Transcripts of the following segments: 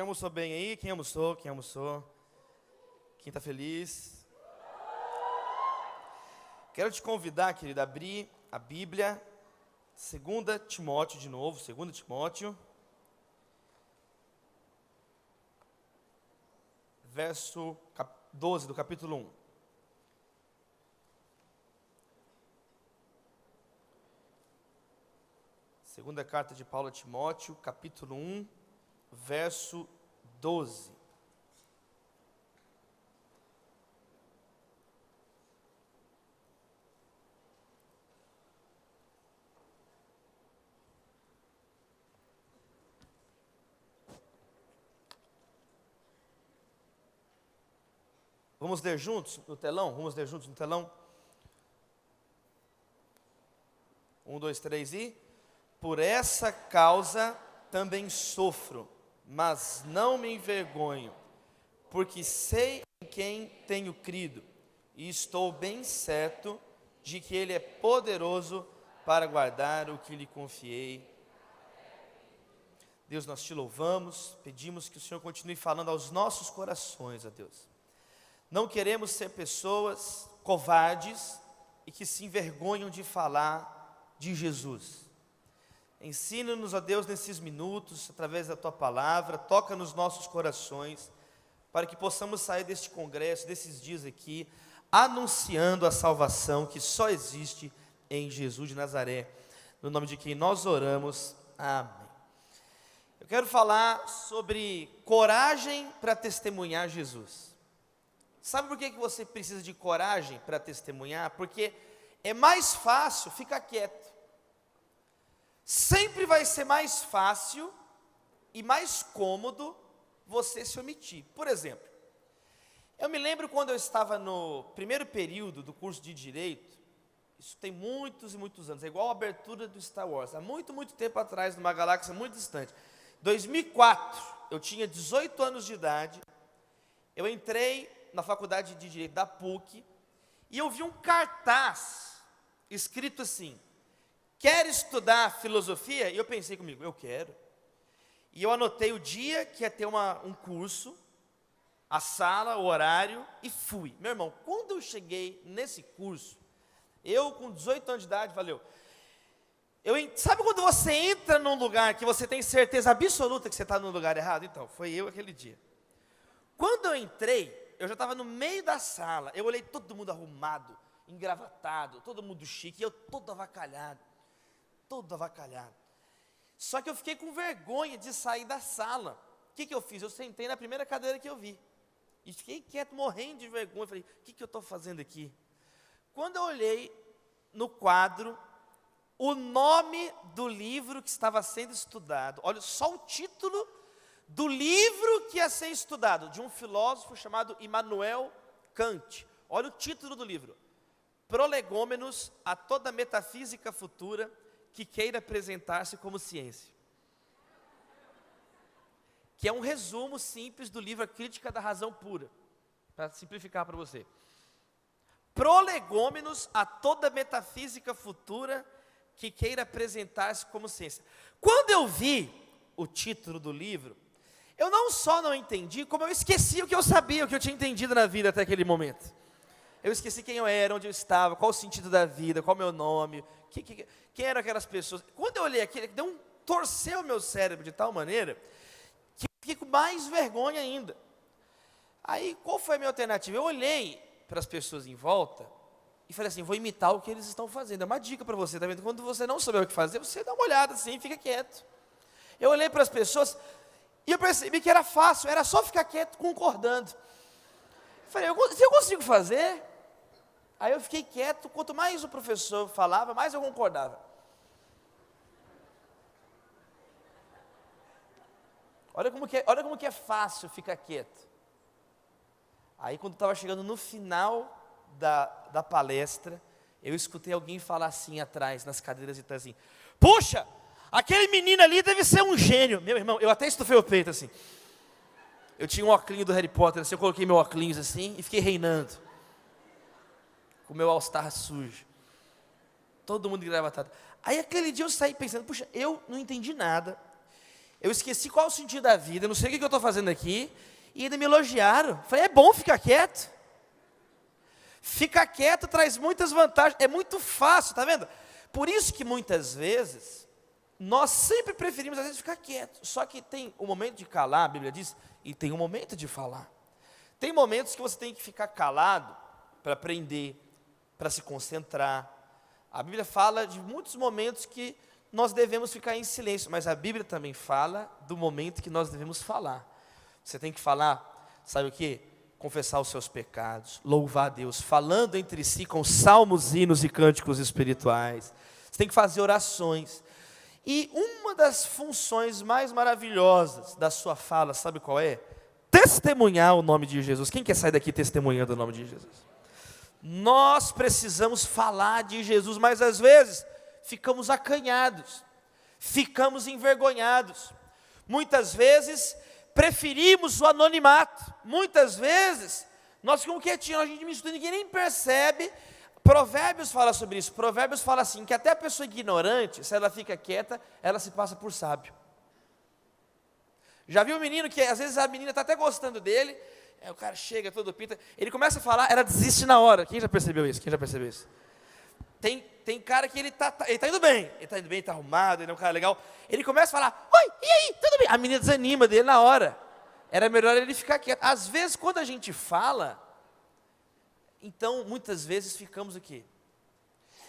almoçou bem aí? Quem almoçou? Quem almoçou? Quem está feliz? Quero te convidar, querido, a abrir a Bíblia, 2 Timóteo de novo, 2 Timóteo, verso 12 do capítulo 1. Segunda carta de Paulo a Timóteo, capítulo 1, verso 12. Vamos ler juntos no telão? Vamos ler juntos no telão? 1, 2, 3 e... Por essa causa também sofro, mas não me envergonho, porque sei em quem tenho crido, e estou bem certo de que Ele é poderoso para guardar o que lhe confiei. Deus, nós te louvamos, pedimos que o Senhor continue falando aos nossos corações, ó Deus. Não queremos ser pessoas covardes e que se envergonham de falar de Jesus. Ensina-nos, ó Deus, nesses minutos, através da Tua palavra, toca nos nossos corações, para que possamos sair deste congresso, desses dias aqui, anunciando a salvação que só existe em Jesus de Nazaré, no nome de quem nós oramos, amém. Eu quero falar sobre coragem para testemunhar Jesus. Sabe por que você precisa de coragem para testemunhar? Porque é mais fácil ficar quieto. Sempre vai ser mais fácil e mais cômodo você se omitir. Por exemplo, eu me lembro quando eu estava no primeiro período do curso de Direito, isso tem muitos e muitos anos, é igual a abertura do Star Wars, há muito, muito tempo atrás, numa galáxia muito distante. 2004, eu tinha 18 anos de idade, eu entrei na faculdade de Direito da PUC, e eu vi um cartaz escrito assim: quer estudar filosofia? E eu pensei comigo, eu quero. E eu anotei o dia que ia ter um curso, a sala, o horário, e fui. Meu irmão, quando eu cheguei nesse curso, eu com 18 anos de idade, valeu. Sabe quando você entra num lugar que você tem certeza absoluta que você está no lugar errado? Então, foi eu aquele dia. Quando eu entrei, eu já estava no meio da sala, eu olhei todo mundo arrumado, engravatado, todo mundo chique, e eu todo avacalhado. Só que eu fiquei com vergonha de sair da sala. O que eu fiz? Eu sentei na primeira cadeira que eu vi. E fiquei quieto, morrendo de vergonha. Falei, o que eu estou fazendo aqui? Quando eu olhei no quadro, o nome do livro que estava sendo estudado, olha só o título do livro que ia ser estudado, de um filósofo chamado Immanuel Kant. Olha o título do livro: Prolegômenos a toda metafísica futura que queira apresentar-se como ciência. Que é um resumo simples do livro A Crítica da Razão Pura, para simplificar para você. Prolegômenos a toda metafísica futura que queira apresentar-se como ciência. Quando eu vi o título do livro, eu não só não entendi, como eu esqueci o que eu sabia, o que eu tinha entendido na vida até aquele momento. Eu esqueci quem eu era, onde eu estava, qual o sentido da vida, qual o meu nome, quem eram aquelas pessoas. Quando eu olhei aquilo, torceu o meu cérebro de tal maneira que eu fiquei com mais vergonha ainda. Aí, qual foi a minha alternativa? Eu olhei para as pessoas em volta e falei assim, vou imitar o que eles estão fazendo. É uma dica para você, tá vendo? Quando você não souber o que fazer, você dá uma olhada assim, fica quieto. Eu olhei para as pessoas e eu percebi que era fácil, era só ficar quieto, concordando. Falei, se eu consigo fazer... Aí eu fiquei quieto, quanto mais o professor falava, mais eu concordava. Olha como que é fácil ficar quieto. Aí quando estava chegando no final da palestra, eu escutei alguém falar assim atrás, nas cadeiras de trás assim: puxa, aquele menino ali deve ser um gênio. Meu irmão, eu até estufei o peito assim. Eu tinha um óculinho do Harry Potter, assim, eu coloquei meu óculinho assim e fiquei reinando. Com o meu all-star sujo. Todo mundo engravatado. Aí aquele dia eu saí pensando, puxa, eu não entendi nada. eu esqueci qual é o sentido da vida, eu não sei o que eu estou fazendo aqui, e ainda me elogiaram. Falei, é bom ficar quieto. Ficar quieto traz muitas vantagens, é muito fácil, tá vendo? Por isso que muitas vezes, nós sempre preferimos às vezes ficar quieto. Só que tem um momento de calar, a Bíblia diz, e tem um momento de falar. Tem momentos que você tem que ficar calado para aprender, para se concentrar. A Bíblia fala de muitos momentos que nós devemos ficar em silêncio, mas a Bíblia também fala do momento que nós devemos falar. Você tem que falar, sabe o quê? Confessar os seus pecados, louvar a Deus, falando entre si com salmos, hinos e cânticos espirituais. Você tem que fazer orações. E uma das funções mais maravilhosas da sua fala, sabe qual é? Testemunhar o nome de Jesus. Quem quer sair daqui testemunhando o nome de Jesus? Nós precisamos falar de Jesus, mas às vezes ficamos acanhados, ficamos envergonhados. Muitas vezes preferimos o anonimato. Muitas vezes nós ficamos quietinhos, a gente mistura, ninguém nem percebe. Provérbios fala sobre isso. Provérbios fala assim, que até a pessoa ignorante, se ela fica quieta, ela se passa por sábio. Já viu um menino que às vezes a menina está até gostando dele, o cara chega todo pinta, ele começa a falar, ela desiste na hora. Quem já percebeu isso? Tem cara que ele tá indo bem, ele está arrumado, ele é um cara legal. Ele começa a falar, oi, e aí, tudo bem? A menina desanima dele na hora. Era melhor ele ficar quieto. Às vezes, quando a gente fala, então, muitas vezes ficamos aqui.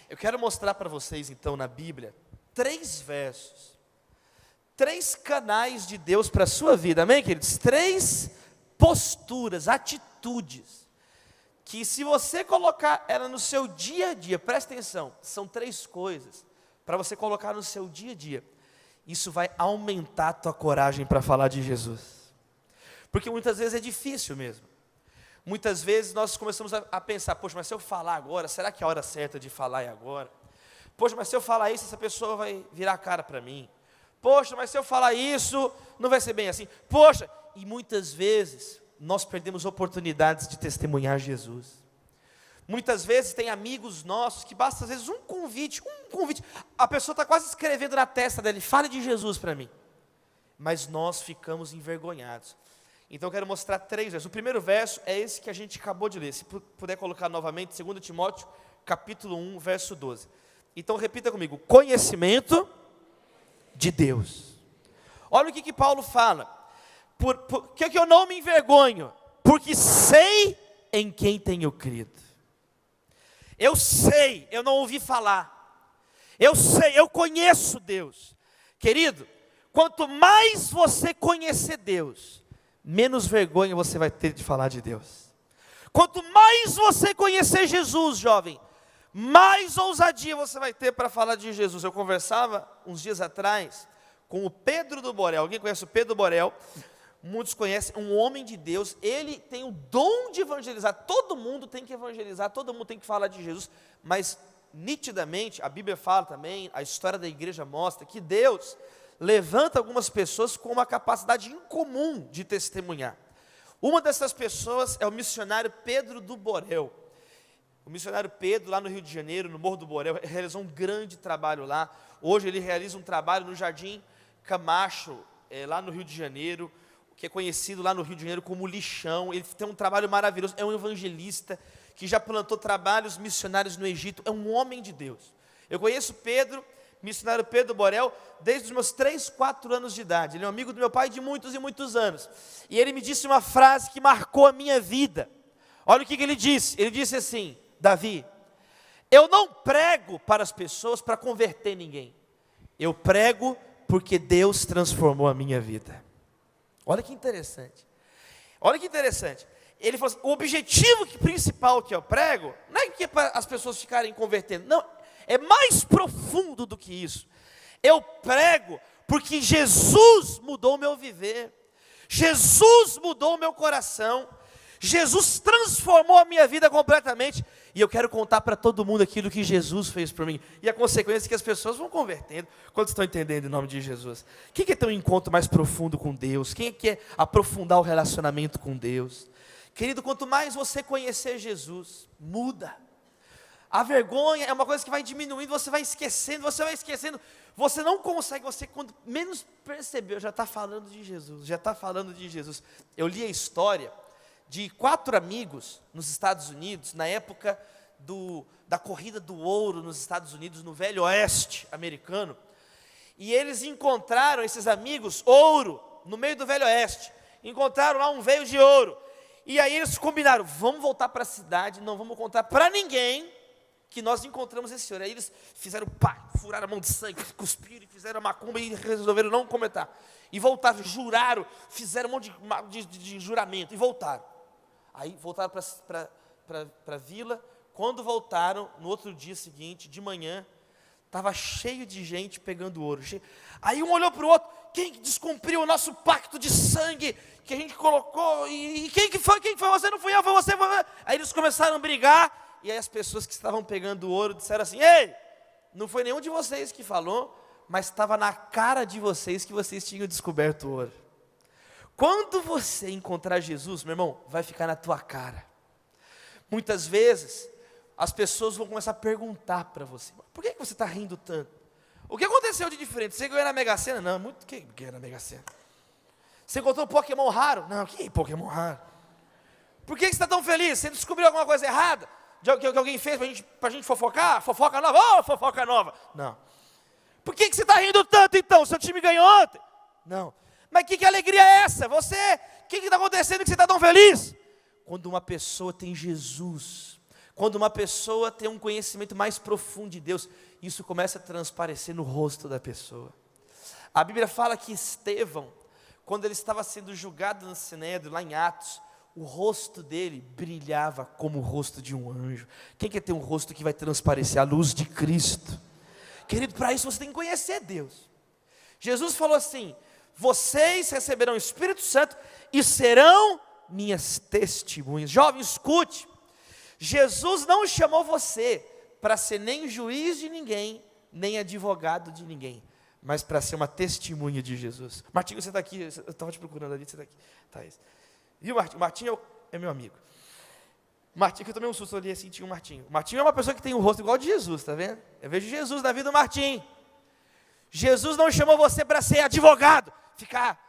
Eu quero mostrar para vocês, então, na Bíblia, 3 versos. 3 canais de Deus para a sua vida, amém, queridos? 3 posturas, atitudes, que se você colocar ela no seu dia a dia, presta atenção, são 3 coisas, para você colocar no seu dia a dia, isso vai aumentar a tua coragem para falar de Jesus, porque muitas vezes é difícil mesmo, muitas vezes nós começamos a pensar, poxa, mas se eu falar agora, será que a hora certa de falar é agora? Poxa, mas se eu falar isso, essa pessoa vai virar a cara para mim, poxa, mas se eu falar isso, não vai ser bem assim. Poxa, e muitas vezes nós perdemos oportunidades de testemunhar Jesus. Muitas vezes tem amigos nossos que basta às vezes um convite. A pessoa está quase escrevendo na testa dele, fale de Jesus para mim. Mas nós ficamos envergonhados. Então eu quero mostrar 3 versos. O primeiro verso é esse que a gente acabou de ler. Se puder colocar novamente, 2 Timóteo, capítulo 1, verso 12. Então repita comigo, conhecimento de Deus. Olha o que Paulo fala. Por que eu não me envergonho? Porque sei em quem tenho crido. Eu sei, eu não ouvi falar. Eu sei, eu conheço Deus. Querido, quanto mais você conhecer Deus, menos vergonha você vai ter de falar de Deus. Quanto mais você conhecer Jesus, jovem, mais ousadia você vai ter para falar de Jesus. Eu conversava uns dias atrás com o Pedro do Borel. Alguém conhece o Pedro do Borel? Muitos conhecem, um homem de Deus. Ele tem o dom de evangelizar. Todo mundo tem que evangelizar, todo mundo tem que falar de Jesus. Mas nitidamente, a Bíblia fala também, a história da igreja mostra que Deus levanta algumas pessoas com uma capacidade incomum de testemunhar. Uma dessas pessoas é o missionário Pedro do Borel. O missionário Pedro, lá no Rio de Janeiro, no Morro do Borel, realizou um grande trabalho lá. Hoje ele realiza um trabalho no Jardim Camacho, lá no Rio de Janeiro, que é conhecido lá no Rio de Janeiro como Lixão. Ele tem um trabalho maravilhoso, é um evangelista que já plantou trabalhos missionários no Egito, é um homem de Deus. Eu conheço Pedro, missionário Pedro Borel, desde os meus 3, 4 anos de idade. Ele é um amigo do meu pai de muitos e muitos anos. E ele me disse uma frase que marcou a minha vida. Olha o que ele disse. Ele disse assim, Davi, eu não prego para as pessoas para converter ninguém. Eu prego porque Deus transformou a minha vida. Olha que interessante. Olha que interessante. Ele falou assim, o objetivo principal que eu prego, não é que é para as pessoas ficarem convertendo. Não, é mais profundo do que isso. Eu prego porque Jesus mudou o meu viver. Jesus mudou o meu coração. Jesus transformou a minha vida completamente. E eu quero contar para todo mundo aquilo que Jesus fez por mim. E a consequência é que as pessoas vão convertendo. Quantos estão entendendo em nome de Jesus? Quem quer ter um encontro mais profundo com Deus? Quem quer aprofundar o relacionamento com Deus? Querido, quanto mais você conhecer Jesus, muda. A vergonha é uma coisa que vai diminuindo, você vai esquecendo, você não consegue, você quando menos percebeu, já está falando de Jesus, Eu li a história de 4 amigos nos Estados Unidos, na época da corrida do ouro nos Estados Unidos, no Velho Oeste americano, e eles encontraram, esses amigos, ouro, no meio do Velho Oeste, encontraram lá um veio de ouro, e aí eles combinaram, vamos voltar para a cidade, não vamos contar para ninguém, que nós encontramos esse ouro. Aí eles fizeram furaram a mão de sangue, cuspiram, fizeram a macumba e resolveram não comentar, e voltaram, juraram, fizeram um monte de juramento, e voltaram, aí voltaram para a vila. Quando voltaram, no outro dia seguinte, de manhã, estava cheio de gente pegando ouro. Aí um olhou para o outro, quem descumpriu o nosso pacto de sangue, que a gente colocou, e quem que foi? Você? Não fui eu, foi você. Aí eles começaram a brigar, e aí as pessoas que estavam pegando o ouro disseram assim, ei, não foi nenhum de vocês que falou, mas estava na cara de vocês que vocês tinham descoberto o ouro. Quando você encontrar Jesus, meu irmão, vai ficar na tua cara. Muitas vezes, as pessoas vão começar a perguntar para você, por que você está rindo tanto? O que aconteceu de diferente? Você ganhou na Mega Sena? Não, muito que ganhou na Mega Sena. Você encontrou um Pokémon raro? Não, que Pokémon raro? Por que você está tão feliz? Você descobriu alguma coisa errada? Que alguém fez para a gente fofocar? Fofoca nova? Fofoca nova! Não. Por que você está rindo tanto então? Seu time ganhou ontem? Não. Mas que alegria é essa? O que está acontecendo que você está tão feliz? Quando uma pessoa tem Jesus, quando uma pessoa tem um conhecimento mais profundo de Deus, isso começa a transparecer no rosto da pessoa. A Bíblia fala que Estevão, quando ele estava sendo julgado no Sinédrio, lá em Atos, o rosto dele brilhava como o rosto de um anjo. Quem quer ter um rosto que vai transparecer a luz de Cristo? Querido, para isso você tem que conhecer Deus. Jesus falou assim, vocês receberão o Espírito Santo e serão minhas testemunhas. Jovem, escute, Jesus não chamou você para ser nem juiz de ninguém, nem advogado de ninguém, mas para ser uma testemunha de Jesus. Martinho, você está aqui, eu estava te procurando ali, você está aqui. Thaís. Viu, Martinho? Martinho é meu amigo. Martinho, que eu tomei um susto ali assim, tinha um Martinho. Martinho é uma pessoa que tem um rosto igual de Jesus, está vendo? Eu vejo Jesus na vida do Martinho. Jesus não chamou você para ser advogado, ficar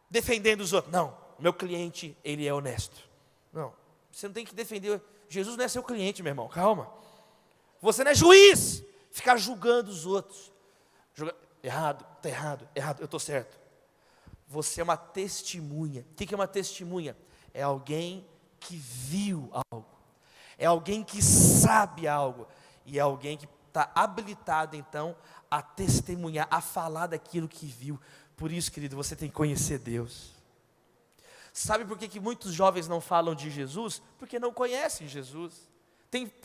defendendo os outros. Não, meu cliente, ele é honesto. Não, você não tem que defender. Jesus não é seu cliente, meu irmão, calma. Você não é juiz, ficar julgando os outros. Errado, está errado, eu estou certo. Você é uma testemunha. O que é uma testemunha? É alguém que viu algo. É alguém que sabe algo. E é alguém que está habilitado, então, a testemunhar, a falar daquilo que viu. Por isso, querido, você tem que conhecer Deus. Sabe por que muitos jovens não falam de Jesus? Porque não conhecem Jesus.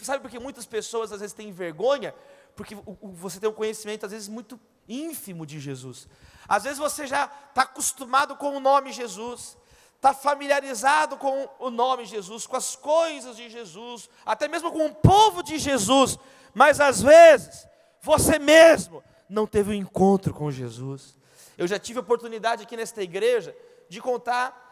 Sabe por que muitas pessoas às vezes têm vergonha? Porque você tem um conhecimento às vezes muito ínfimo de Jesus. Às vezes você já está acostumado com o nome Jesus, está familiarizado com o nome Jesus, com as coisas de Jesus, até mesmo com o povo de Jesus, mas às vezes você mesmo não teve um encontro com Jesus. Eu já tive a oportunidade aqui nesta igreja de contar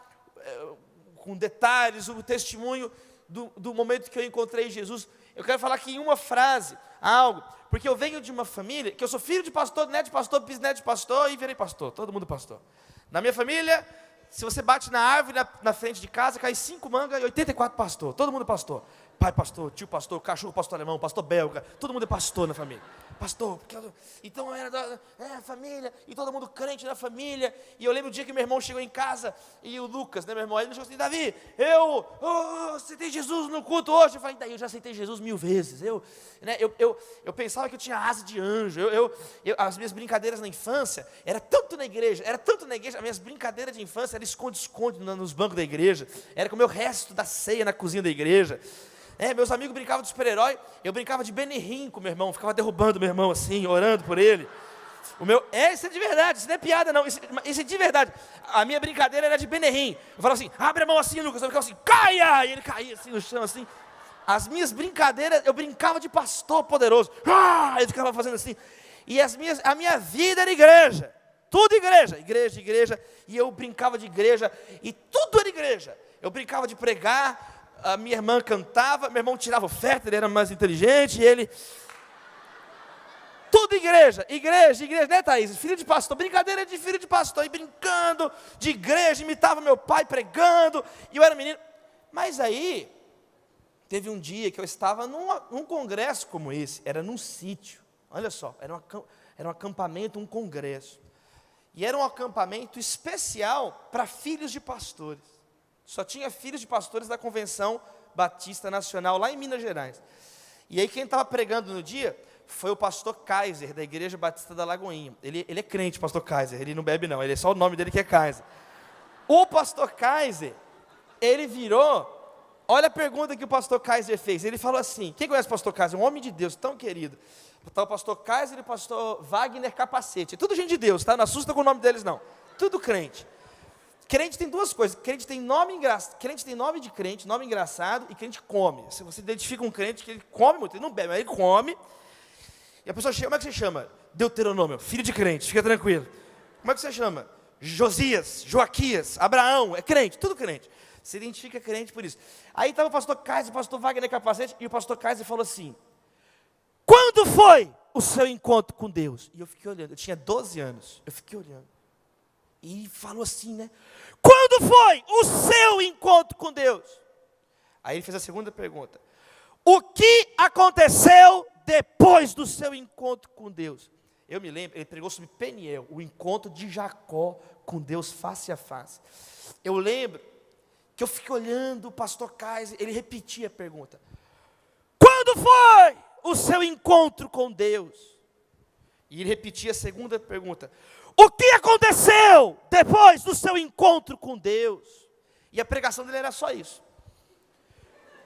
com detalhes o testemunho do momento que eu encontrei Jesus. Eu quero falar aqui em uma frase, algo, porque eu venho de uma família, que eu sou filho de pastor, neto de pastor, bisneto de pastor e virei pastor, todo mundo pastor. Na minha família, se você bate na árvore na frente de casa, cai 5 mangas e 84 pastor, todo mundo pastor. Pai pastor, tio pastor, cachorro pastor alemão, pastor belga, todo mundo é pastor na família. Pastor, então era da família, e todo mundo crente na família. E eu lembro o dia que meu irmão chegou em casa, e o Lucas, né, meu irmão, ele me chegou assim, Davi, eu aceitei Jesus no culto hoje. Eu falei, daí eu já aceitei Jesus 1000 vezes. Eu pensava que eu tinha asa de anjo. As minhas brincadeiras na infância, era tanto na igreja, as minhas brincadeiras de infância era esconde-esconde nos bancos da igreja, era com o meu resto da ceia na cozinha da igreja. Meus amigos brincavam de super-herói, eu brincava de Benihim com meu irmão, ficava derrubando meu irmão assim, orando por ele. Isso é de verdade, isso não é piada não, isso é de verdade. A minha brincadeira era de Benihim. Eu falava assim, abre a mão assim, Lucas, eu ficava assim, caia! E ele caía assim no chão, assim. As minhas brincadeiras, eu brincava de pastor poderoso. Ele ficava fazendo assim. E a minha vida era igreja, tudo igreja. E eu brincava de igreja, e tudo era igreja. Eu brincava de pregar. a minha irmã cantava, meu irmão tirava oferta, ele era mais inteligente, e ele... Tudo igreja, né, Thaís? Filho de pastor, brincadeira de filho de pastor, e brincando de igreja, imitava meu pai pregando, e eu era menino. Mas aí, teve um dia que eu estava num congresso como esse, era num sítio, olha só, era um acampamento, um congresso. E era um acampamento especial para filhos de pastores. Só tinha filhos de pastores da Convenção Batista Nacional, lá em Minas Gerais. E aí quem estava pregando no dia foi o pastor Kaiser, da Igreja Batista da Lagoinha. Ele é crente, pastor Kaiser, ele não bebe não, ele é só o nome dele que é Kaiser. O pastor Kaiser, ele virou, olha a pergunta que o pastor Kaiser fez. Ele falou assim, quem conhece o pastor Kaiser? Um homem de Deus, tão querido. Está o pastor Kaiser e o pastor Wagner Capacete. Tudo gente de Deus, tá? Não assusta com o nome deles, não. Tudo crente. Crente tem duas coisas. Crente tem nome de crente, nome engraçado, e crente come. Se você identifica um crente que ele come muito, ele não bebe, mas ele come. E a pessoa chama, como é que você chama? Deuteronômio, filho de crente, fica tranquilo. Como é que você chama? Josias, Joaquias, Abraão, é crente, tudo crente. Você identifica crente por isso. Aí estava o pastor Kaiser, o pastor Wagner Capacete, e o pastor Kaiser falou assim, quando foi o seu encontro com Deus? E eu fiquei olhando, eu tinha 12 anos, eu fiquei olhando. E falou assim, né? Quando foi o seu encontro com Deus? Aí ele fez a segunda pergunta. O que aconteceu depois do seu encontro com Deus? Eu me lembro, ele pregou sobre Peniel, o encontro de Jacó com Deus face a face. Eu lembro que eu fiquei olhando o pastor Kaiser, ele repetia a pergunta. Quando foi o seu encontro com Deus? E ele repetia a segunda pergunta. O que aconteceu depois do seu encontro com Deus? E a pregação dele era só isso.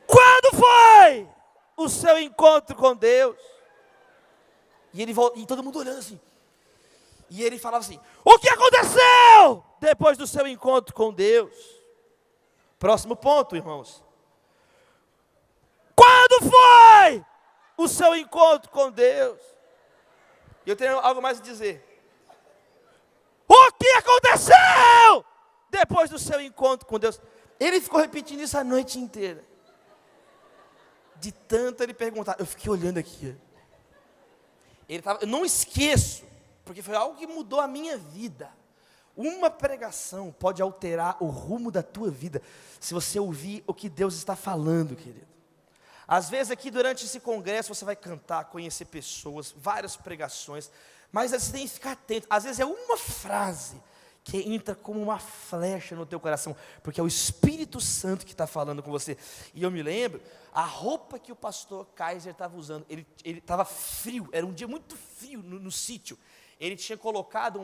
Quando foi o seu encontro com Deus? E todo mundo olhando assim. E ele falava assim, o que aconteceu depois do seu encontro com Deus? Próximo ponto, irmãos. Quando foi o seu encontro com Deus? E eu tenho algo mais a dizer. O que aconteceu depois do seu encontro com Deus? Ele ficou repetindo isso a noite inteira. De tanto ele perguntar, eu fiquei olhando aqui. Eu não esqueço, porque foi algo que mudou a minha vida. Uma pregação pode alterar o rumo da tua vida, se você ouvir o que Deus está falando, querido. Às vezes aqui durante esse congresso você vai cantar, conhecer pessoas, várias pregações, mas você tem que ficar atento. Às vezes é uma frase que entra como uma flecha no teu coração, porque é o Espírito Santo que está falando com você. E eu me lembro, a roupa que o pastor Kaiser estava usando, ele estava frio, era um dia muito frio no sítio. Ele tinha colocado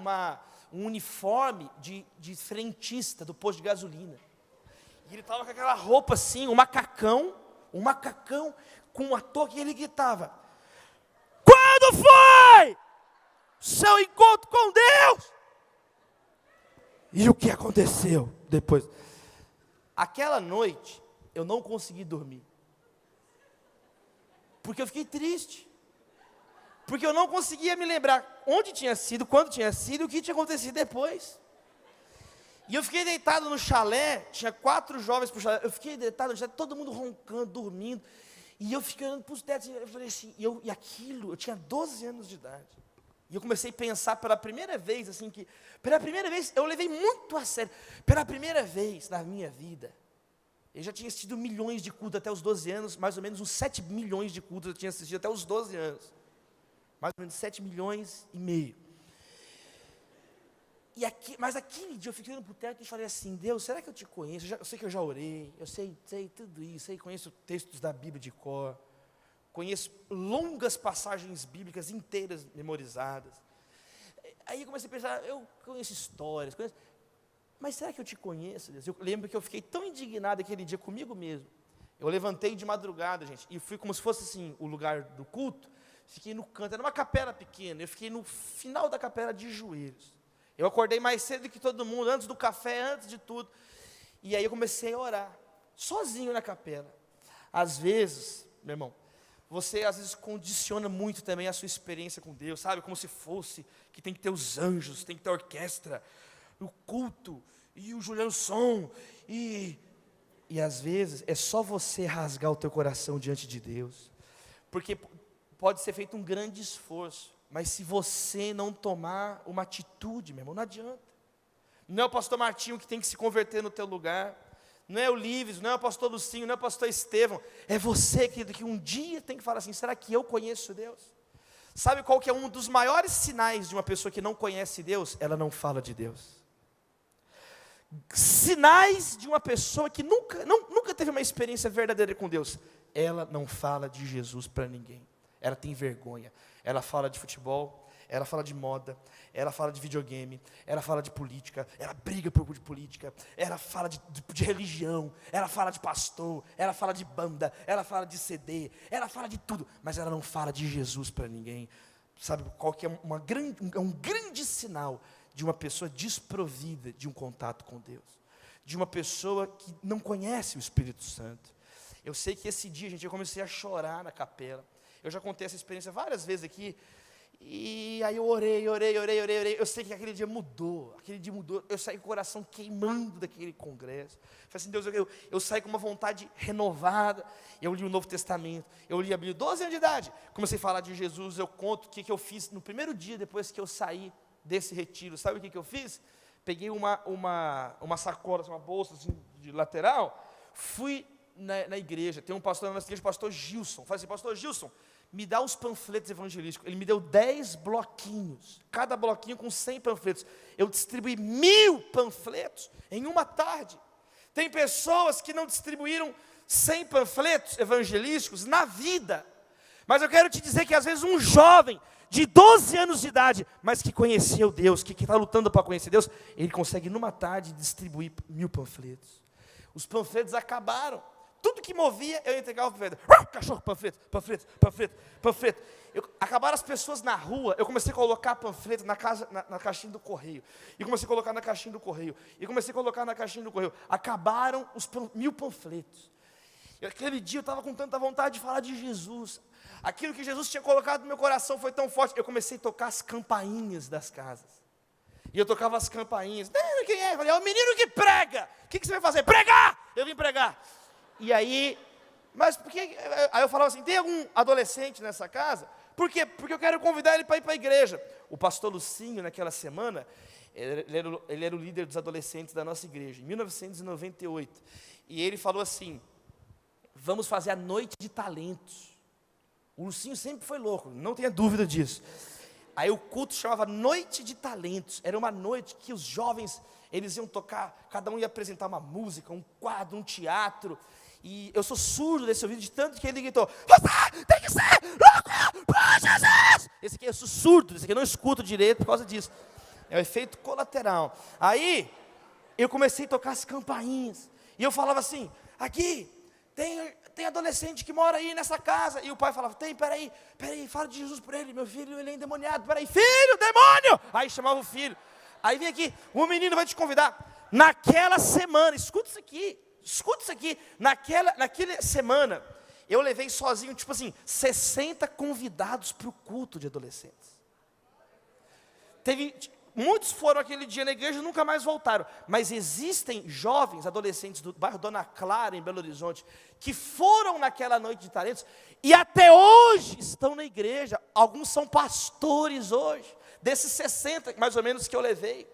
um uniforme de frentista do posto de gasolina. E ele estava com aquela roupa assim, um macacão com uma touca, e ele gritava, quando foi seu encontro com Deus? E o que aconteceu depois? Aquela noite, eu não consegui dormir. Porque eu fiquei triste. Porque eu não conseguia me lembrar onde tinha sido, quando tinha sido e o que tinha acontecido depois. E eu fiquei deitado no chalé, tinha 4 jovens pro chalé, eu fiquei deitado no chalé, todo mundo roncando, dormindo. E eu fiquei olhando para os tetos, eu falei assim, e aquilo, eu tinha 12 anos de idade. E eu comecei a pensar pela primeira vez, assim, pela primeira vez, eu levei muito a sério, pela primeira vez na minha vida, eu já tinha assistido milhões de cultos até os 12 anos, mais ou menos uns 7 milhões de cultos eu tinha assistido até os 12 anos, mais ou menos 7 milhões e meio. Mas aquele dia eu fiquei olhando para o teto e falei assim, Deus, será que eu te conheço? Eu sei que eu já orei, eu sei tudo isso, conheço textos da Bíblia de cor, conheço longas passagens bíblicas inteiras memorizadas. Aí eu comecei a pensar, eu conheço histórias, mas será que eu te conheço, Deus? Eu lembro que eu fiquei tão indignado aquele dia comigo mesmo. Eu levantei de madrugada, gente, e fui como se fosse assim, o lugar do culto, fiquei no canto, era uma capela pequena, eu fiquei no final da capela de joelhos. Eu acordei mais cedo que todo mundo, antes do café, antes de tudo. E aí eu comecei a orar, sozinho na capela. Às vezes, meu irmão, você às vezes condiciona muito também a sua experiência com Deus, sabe? Como se fosse que tem que ter os anjos, tem que ter a orquestra, o culto, e o Juliano Som, e E às vezes é só você rasgar o teu coração diante de Deus, porque pode ser feito um grande esforço, mas se você não tomar uma atitude, meu irmão, não adianta. Não é o pastor Martinho que tem que se converter no teu lugar, não é o Lives, não é o pastor Lucinho, não é o pastor Estevão, é você que um dia tem que falar assim, será que eu conheço Deus? Sabe qual que é um dos maiores sinais de uma pessoa que não conhece Deus? Ela não fala de Deus. Sinais de uma pessoa que nunca teve uma experiência verdadeira com Deus. Ela não fala de Jesus para ninguém. Ela tem vergonha. Ela fala de futebol, ela fala de moda, ela fala de videogame, ela fala de política, ela briga por política, ela fala de religião, ela fala de pastor, ela fala de banda, ela fala de CD, ela fala de tudo, mas ela não fala de Jesus para ninguém. Sabe qual que é um grande sinal de uma pessoa desprovida de um contato com Deus, de uma pessoa que não conhece o Espírito Santo? Eu sei que esse dia, gente, eu comecei a chorar na capela. Eu já contei essa experiência várias vezes aqui, e aí eu orei. Eu sei que aquele dia mudou, eu saí com o coração queimando daquele congresso. Falei assim, Deus, eu saí com uma vontade renovada. Eu li o Novo Testamento, eu li a Bíblia, 12 anos de idade, comecei a falar de Jesus. Eu conto o que eu fiz no primeiro dia depois que eu saí desse retiro. Sabe o que eu fiz? Peguei uma sacola, uma bolsa assim, de lateral, fui na igreja. Tem um pastor na nossa igreja, o pastor Gilson. Falei assim, pastor Gilson, me dá os panfletos evangelísticos. Ele me deu 10 bloquinhos, cada bloquinho com 100 panfletos. Eu distribuí 1000 panfletos em uma tarde. Tem pessoas que não distribuíram 100 panfletos evangelísticos na vida. Mas eu quero te dizer que às vezes um jovem de 12 anos de idade, mas que conheceu Deus, que está lutando para conhecer Deus, ele consegue numa tarde distribuir 1000 panfletos. Os panfletos acabaram. Tudo que movia, eu entregava o panfleto. Cachorro, panfleto. Acabaram as pessoas na rua, eu comecei a colocar panfleto na caixinha do correio. E comecei a colocar na caixinha do correio. Acabaram os 1000 panfletos. E aquele dia eu estava com tanta vontade de falar de Jesus. Aquilo que Jesus tinha colocado no meu coração foi tão forte. Eu comecei a tocar as campainhas das casas. E eu tocava as campainhas. Quem é? Eu falei, é o menino que prega. O que você vai fazer? Pregar! Eu vim pregar. E aí, mas por que? Aí eu falava assim, tem algum adolescente nessa casa? Por quê? Porque eu quero convidar ele para ir para a igreja. O pastor Lucinho, naquela semana, ele era o líder dos adolescentes da nossa igreja, em 1998. E ele falou assim, vamos fazer a noite de talentos. O Lucinho sempre foi louco, não tenha dúvida disso. Aí o culto chamava Noite de Talentos. Era uma noite que os jovens, eles iam tocar, cada um ia apresentar uma música, um quadro, um teatro. E eu sou surdo desse ouvido, de tanto que ele gritou, você tem que ser louco por Jesus! Esse aqui eu sou surdo, esse aqui eu não escuto direito por causa disso. É o efeito colateral. Aí, eu comecei a tocar as campainhas. E eu falava assim, aqui, tem adolescente que mora aí nessa casa. E o pai falava, peraí, fala de Jesus por ele, meu filho, ele é endemoniado. Peraí, filho, demônio! Aí chamava o filho. Aí vem aqui, o menino vai te convidar. Naquela semana, escuta isso aqui, naquela semana, eu levei sozinho, 60 convidados para o culto de adolescentes. Muitos foram aquele dia na igreja e nunca mais voltaram. Mas existem jovens, adolescentes do bairro Dona Clara, em Belo Horizonte, que foram naquela noite de talentos e até hoje estão na igreja. Alguns são pastores hoje, desses 60 mais ou menos que eu levei.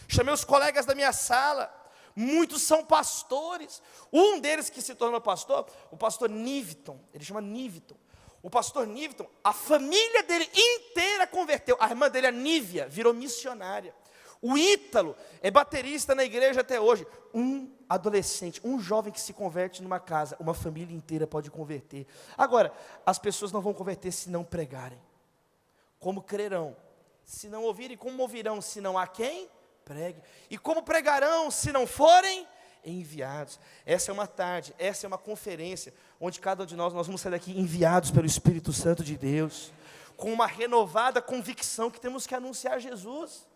Chamei os colegas da minha sala, muitos são pastores. Um deles que se tornou pastor, o pastor Niviton, ele chama Niviton. O pastor Niviton, a família dele inteira converteu. A irmã dele, a Nívia, virou missionária. O Ítalo é baterista na igreja até hoje. Um adolescente, um jovem que se converte numa casa, uma família inteira pode converter. Agora, as pessoas não vão converter se não pregarem. Como crerão? Se não ouvirem, como ouvirão? Se não há quem pregue. E como pregarão se não forem enviados? Essa é uma tarde, essa é uma conferência, onde cada um de nós vamos sair daqui enviados pelo Espírito Santo de Deus, com uma renovada convicção que temos que anunciar Jesus.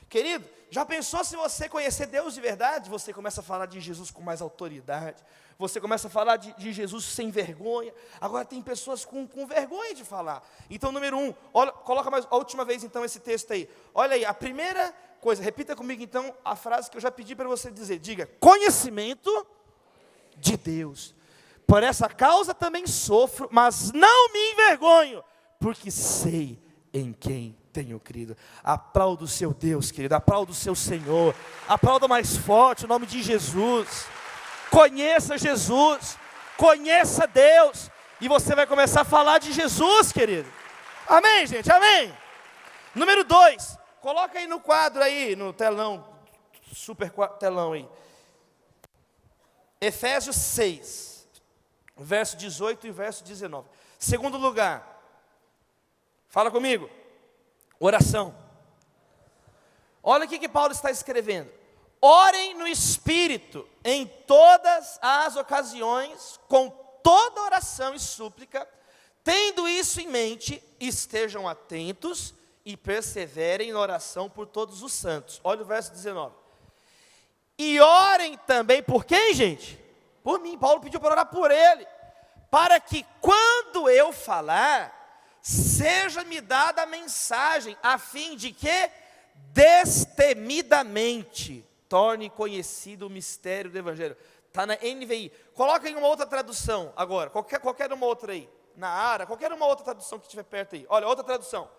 Querido, já pensou se você conhecer Deus de verdade? Você começa a falar de Jesus com mais autoridade, você começa a falar de Jesus sem vergonha. Agora tem pessoas com vergonha de falar. Então, número 1, coloca mais a última vez então esse texto aí. Olha aí, a primeira coisa, repita comigo então a frase que eu já pedi para você dizer. Diga, conhecimento de Deus. Por essa causa também sofro, mas não me envergonho, porque sei em quem tenho crido. Aplauda o seu Deus, querido, aplauda o seu Senhor, aplauda mais forte o nome de Jesus. Conheça Jesus, conheça Deus, e você vai começar a falar de Jesus, querido. Amém, gente, amém. Número 2, coloca aí no quadro aí, no telão, super telão aí. Efésios 6, verso 18 e verso 19. Segundo lugar, fala comigo, oração. Olha o que Paulo está escrevendo. Orem no Espírito em todas as ocasiões, com toda oração e súplica, tendo isso em mente, estejam atentos e perseverem na oração por todos os santos. Olha o verso 19. E orem também por quem, gente? Por mim. Paulo pediu para orar por ele, para que quando eu falar, seja-me dada a mensagem, a fim de que destemidamente torne conhecido o mistério do Evangelho. Está na NVI. Coloca em uma outra tradução agora, qualquer uma outra aí, na ARA, qualquer uma outra tradução que estiver perto aí. Olha, outra tradução.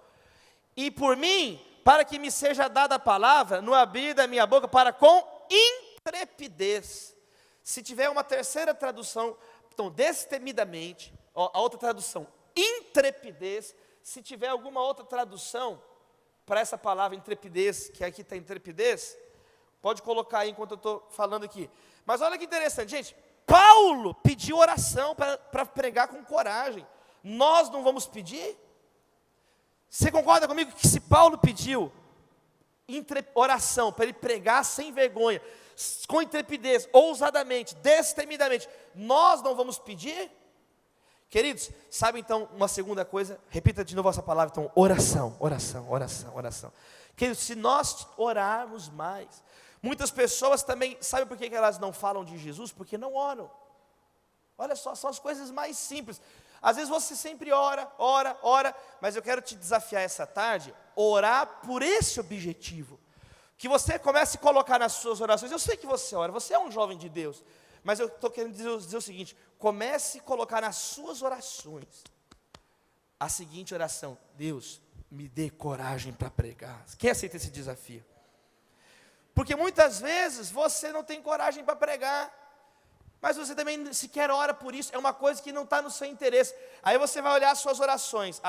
E por mim, para que me seja dada a palavra, no abrir da minha boca, para com intrepidez. Se tiver uma terceira tradução, então, destemidamente, a outra tradução, intrepidez. Se tiver alguma outra tradução para essa palavra intrepidez, que aqui está intrepidez, pode colocar aí enquanto eu estou falando aqui. Mas olha que interessante, gente. Paulo pediu oração para pregar com coragem. Nós não vamos pedir? Você concorda comigo que se Paulo pediu oração para ele pregar sem vergonha, com intrepidez, ousadamente, destemidamente, nós não vamos pedir? Queridos, sabe então uma segunda coisa? Repita de novo essa palavra, então, oração, oração, oração, oração. Queridos, se nós orarmos mais, muitas pessoas também, sabe por que elas não falam de Jesus? Porque não oram. Olha só, são as coisas mais simples. Às vezes você sempre ora, mas eu quero te desafiar essa tarde, orar por esse objetivo. Que você comece a colocar nas suas orações. Eu sei que você ora, você é um jovem de Deus, mas eu estou querendo dizer o seguinte: comece a colocar nas suas orações a seguinte oração: Deus, me dê coragem para pregar. Quem aceita esse desafio? Porque muitas vezes você não tem coragem para pregar, mas você também sequer ora por isso, é uma coisa que não está no seu interesse. Aí você vai olhar as suas orações,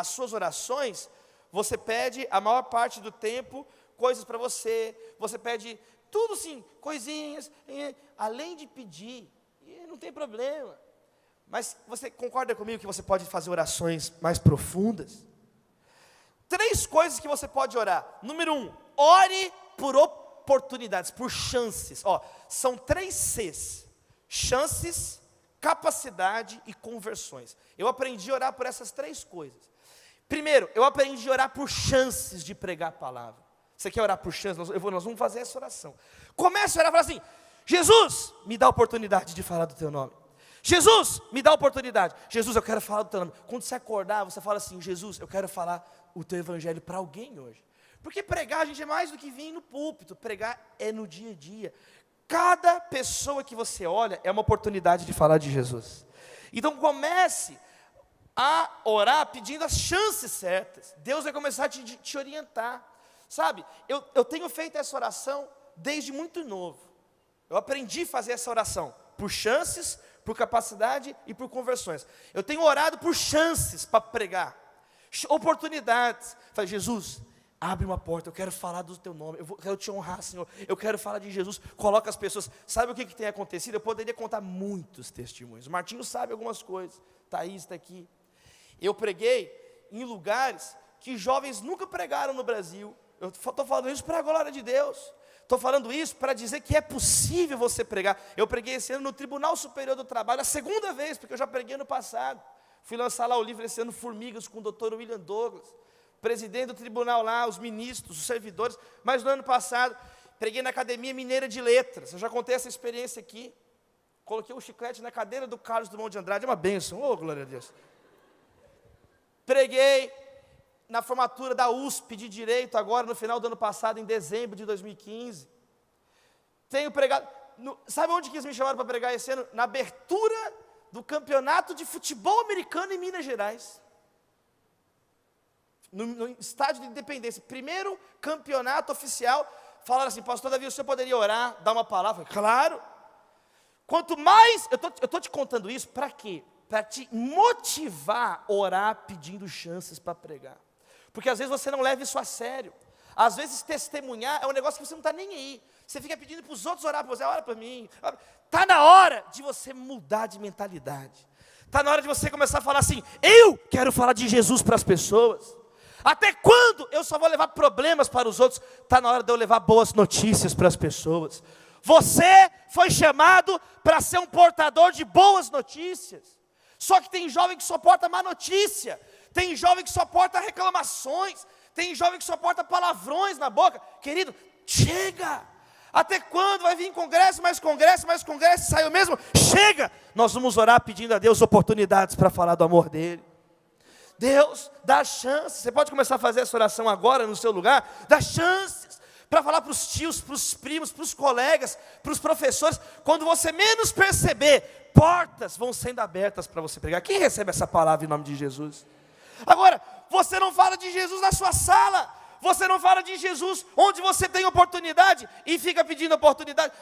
você pede a maior parte do tempo coisas para você pede tudo sim, coisinhas, além de pedir, e não tem problema. Mas você concorda comigo que você pode fazer orações mais profundas? 3 coisas que você pode orar. Número 1, ore por oportunidades, por chances. São 3 Cs: chances, capacidade e conversões. Eu aprendi a orar por essas 3 coisas. Primeiro, eu aprendi a orar por chances de pregar a palavra. Você quer orar por chances? Nós vamos fazer essa oração. Comece a orar e fala assim: Jesus, me dá a oportunidade de falar do teu nome. Jesus, me dá a oportunidade. Jesus, eu quero falar do teu nome. Quando você acordar, você fala assim: Jesus, eu quero falar o teu evangelho para alguém hoje. Porque pregar, a gente, é mais do que vir no púlpito. Pregar é no dia a dia. Cada pessoa que você olha é uma oportunidade de falar de Jesus. Então comece a orar pedindo as chances certas. Deus vai começar a te orientar. Sabe, eu tenho feito essa oração desde muito novo. Eu aprendi a fazer essa oração por chances, por capacidade e por conversões. Eu tenho orado por chances para pregar, oportunidades. Falei: Jesus, abre uma porta, eu quero falar do teu nome, eu quero te honrar, Senhor, eu quero falar de Jesus. Coloca as pessoas. Sabe o que tem acontecido? Eu poderia contar muitos testemunhos. O Martinho sabe algumas coisas, Thaís está aqui. Eu preguei em lugares que jovens nunca pregaram no Brasil. Eu estou falando isso para a glória de Deus. Estou falando isso para dizer que é possível você pregar. Eu preguei esse ano no Tribunal Superior do Trabalho, a segunda vez, porque eu já preguei no passado. Fui lançar lá o livro esse ano, Formigas, com o Dr. William Douglas, presidente do tribunal lá, os ministros, os servidores. Mas no ano passado, preguei na Academia Mineira de Letras. Eu já contei essa experiência aqui. Coloquei o chiclete na cadeira do Carlos Drummond de Andrade, é uma bênção, glória a Deus. Preguei na formatura da USP de Direito, agora no final do ano passado, em dezembro de 2015. Tenho pregado, sabe onde que eles me chamaram para pregar esse ano? Na abertura do campeonato de futebol americano em Minas Gerais. No estádio de Independência, primeiro campeonato oficial. Falaram assim: pastor Davi, o senhor poderia orar, dar uma palavra? Claro. Quanto mais, eu estou te contando isso, para quê? Para te motivar a orar pedindo chances para pregar. Porque às vezes você não leva isso a sério. Às vezes testemunhar é um negócio que você não está nem aí. Você fica pedindo para os outros orar para você, ora para mim. Está na hora de você mudar de mentalidade. Está na hora de você começar a falar assim: eu quero falar de Jesus para as pessoas. Até quando eu só vou levar problemas para os outros? Está na hora de eu levar boas notícias para as pessoas. Você foi chamado para ser um portador de boas notícias. Só que tem jovem que só porta má notícia. Tem jovem que só porta reclamações. Tem jovem que só porta palavrões na boca. Querido, chega. Até quando vai vir congresso, mais congresso, mais congresso, saiu mesmo? Chega. Nós vamos orar pedindo a Deus oportunidades para falar do amor dele. Deus, dá chance. Você pode começar a fazer essa oração agora no seu lugar. Dá chances para falar para os tios, para os primos, para os colegas, para os professores. Quando você menos perceber, portas vão sendo abertas para você pregar. Quem recebe essa palavra em nome de Jesus? Agora, você não fala de Jesus na sua sala. Você não fala de Jesus onde você tem oportunidade e fica pedindo oportunidade.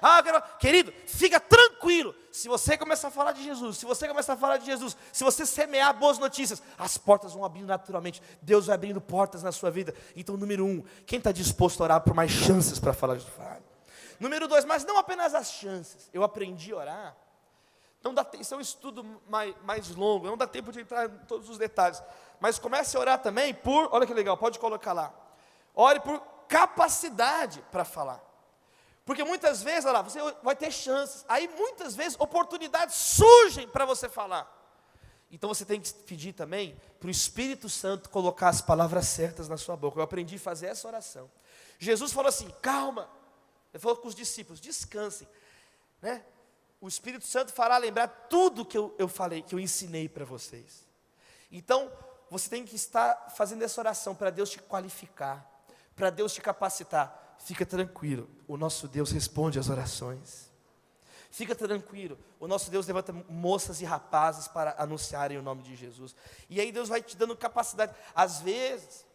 Querido, fica tranquilo. Se você começar a falar de Jesus, se você semear boas notícias, as portas vão abrindo naturalmente. Deus vai abrindo portas na sua vida. Então, número 1, quem está disposto a orar por mais chances para falar de Jesus? Número 2, mas não apenas as chances. Eu aprendi a orar. Não dá tempo, isso é um estudo mais longo, não dá tempo de entrar em todos os detalhes. Mas comece a orar também por, olha que legal, pode colocar lá. Ore por capacidade para falar. Porque muitas vezes, olha lá, você vai ter chances. Aí muitas vezes oportunidades surgem para você falar. Então você tem que pedir também para o Espírito Santo colocar as palavras certas na sua boca. Eu aprendi a fazer essa oração. Jesus falou assim: calma. Ele falou com os discípulos: descansem, né? O Espírito Santo fará lembrar tudo que eu falei, que eu ensinei para vocês. Então você tem que estar fazendo essa oração para Deus te qualificar, para Deus te capacitar. Fica tranquilo, o nosso Deus responde às orações. Fica tranquilo, o nosso Deus levanta moças e rapazes para anunciarem o nome de Jesus. E aí Deus vai te dando capacidade. Às vezes,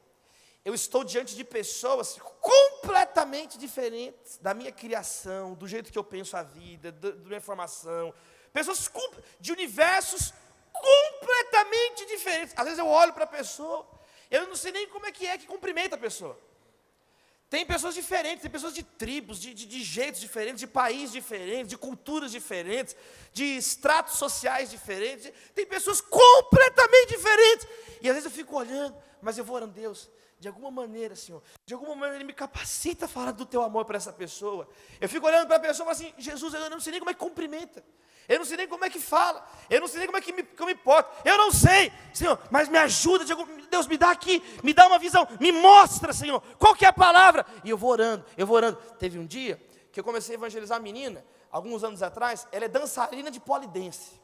eu estou diante de pessoas completamente diferentes da minha criação, do jeito que eu penso a vida, da minha formação. Pessoas de universos completamente diferentes. Às vezes eu olho para a pessoa, eu não sei nem como é que cumprimenta a pessoa. Tem pessoas diferentes, tem pessoas de tribos, de jeitos diferentes, de países diferentes, de culturas diferentes, de estratos sociais diferentes. Tem pessoas completamente diferentes. E às vezes eu fico olhando, mas eu vou orando: Deus, de alguma maneira, Senhor, de alguma maneira Ele me capacita a falar do Teu amor para essa pessoa. Eu fico olhando para a pessoa e falo assim: Jesus, eu não sei nem como é que cumprimenta. Eu não sei nem como é que fala. Eu não sei nem como é que eu me porto. Eu não sei, Senhor, mas me ajuda. Deus, me dá aqui, me dá uma visão. Me mostra, Senhor, qual que é a palavra. E eu vou orando. Teve um dia que eu comecei a evangelizar a menina, alguns anos atrás. Ela é dançarina de polidense.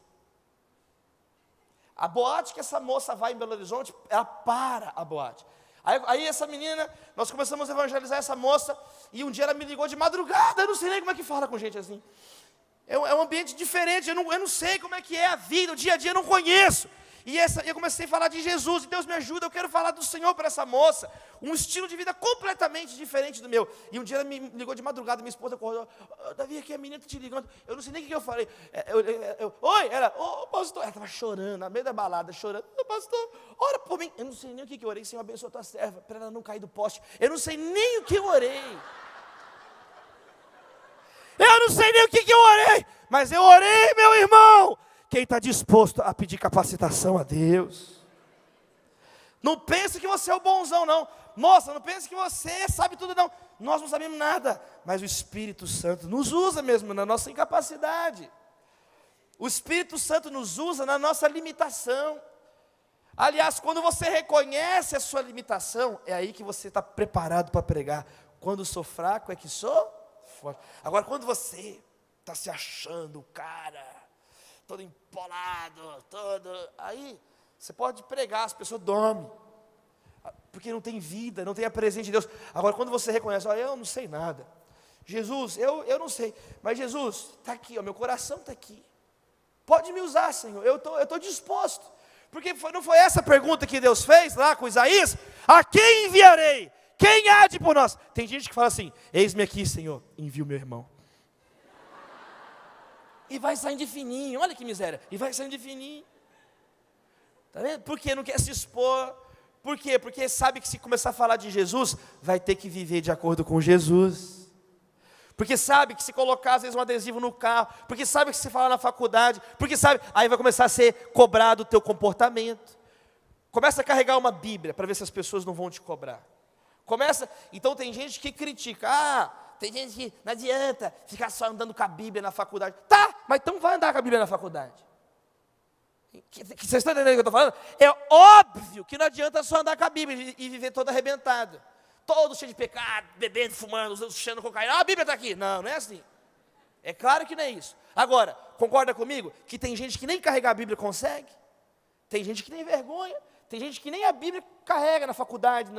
A boate que essa moça vai em Belo Horizonte, ela para a boate. Aí essa menina, nós começamos a evangelizar essa moça. E um dia ela me ligou de madrugada. Eu não sei nem como é que fala com gente assim. É um ambiente diferente, eu não sei como é que é a vida, o dia a dia eu não conheço. E eu comecei a falar de Jesus, e Deus me ajuda, eu quero falar do Senhor para essa moça. Um estilo de vida completamente diferente do meu. E um dia ela me ligou de madrugada, minha esposa acordou: Davi, aqui a menina está te ligando. Eu não sei nem o que eu falei. Oi, ela, pastor. Ela estava chorando, no meio da balada, chorando. Pastor, ora por mim. Eu não sei nem o que eu orei. Senhor, abençoa a tua serva, para ela não cair do poste. Eu não sei nem o que eu orei. Eu não sei nem o que eu orei, mas eu orei, meu irmão. Quem está disposto a pedir capacitação a Deus? Não pense que você é o bonzão, não. Moça, não pense que você sabe tudo, não. Nós não sabemos nada, mas o Espírito Santo nos usa mesmo na nossa incapacidade. O Espírito Santo nos usa na nossa limitação. Aliás, quando você reconhece a sua limitação, é aí que você está preparado para pregar. Quando sou fraco é que sou forte. Agora, quando você está se achando o cara, todo empolado, aí você pode pregar, as pessoas dormem, porque não tem vida, não tem a presença de Deus. Agora, quando você reconhece: eu não sei nada, Jesus, eu não sei, mas Jesus, está aqui, ó, meu coração está aqui. Pode me usar, Senhor, eu estou disposto. Porque não foi essa a pergunta que Deus fez lá com Isaías? A quem enviarei? Quem há de por nós? Tem gente que fala assim, eis-me aqui, Senhor, envia o meu irmão. E vai saindo de fininho, olha que miséria, e vai saindo de fininho. Está vendo? Porque não quer se expor. Por quê? Porque sabe que se começar a falar de Jesus, vai ter que viver de acordo com Jesus. Porque sabe que se colocar às vezes um adesivo no carro, porque sabe que se falar na faculdade, porque sabe, aí vai começar a ser cobrado o teu comportamento. Começa a carregar uma Bíblia para ver se as pessoas não vão te cobrar. Então tem gente que critica, tem gente que não adianta ficar só andando com a Bíblia na faculdade. Tá, mas então vai andar com a Bíblia na faculdade. Vocês estão entendendo o que eu estou falando? É óbvio que não adianta só andar com a Bíblia e viver todo arrebentado. Todo cheio de pecado, bebendo, fumando, cheirando cocaína. A Bíblia está aqui. Não, não é assim. É claro que não é isso. Agora, concorda comigo que tem gente que nem carregar a Bíblia consegue? Tem gente que tem vergonha. Tem gente que nem a Bíblia carrega na faculdade,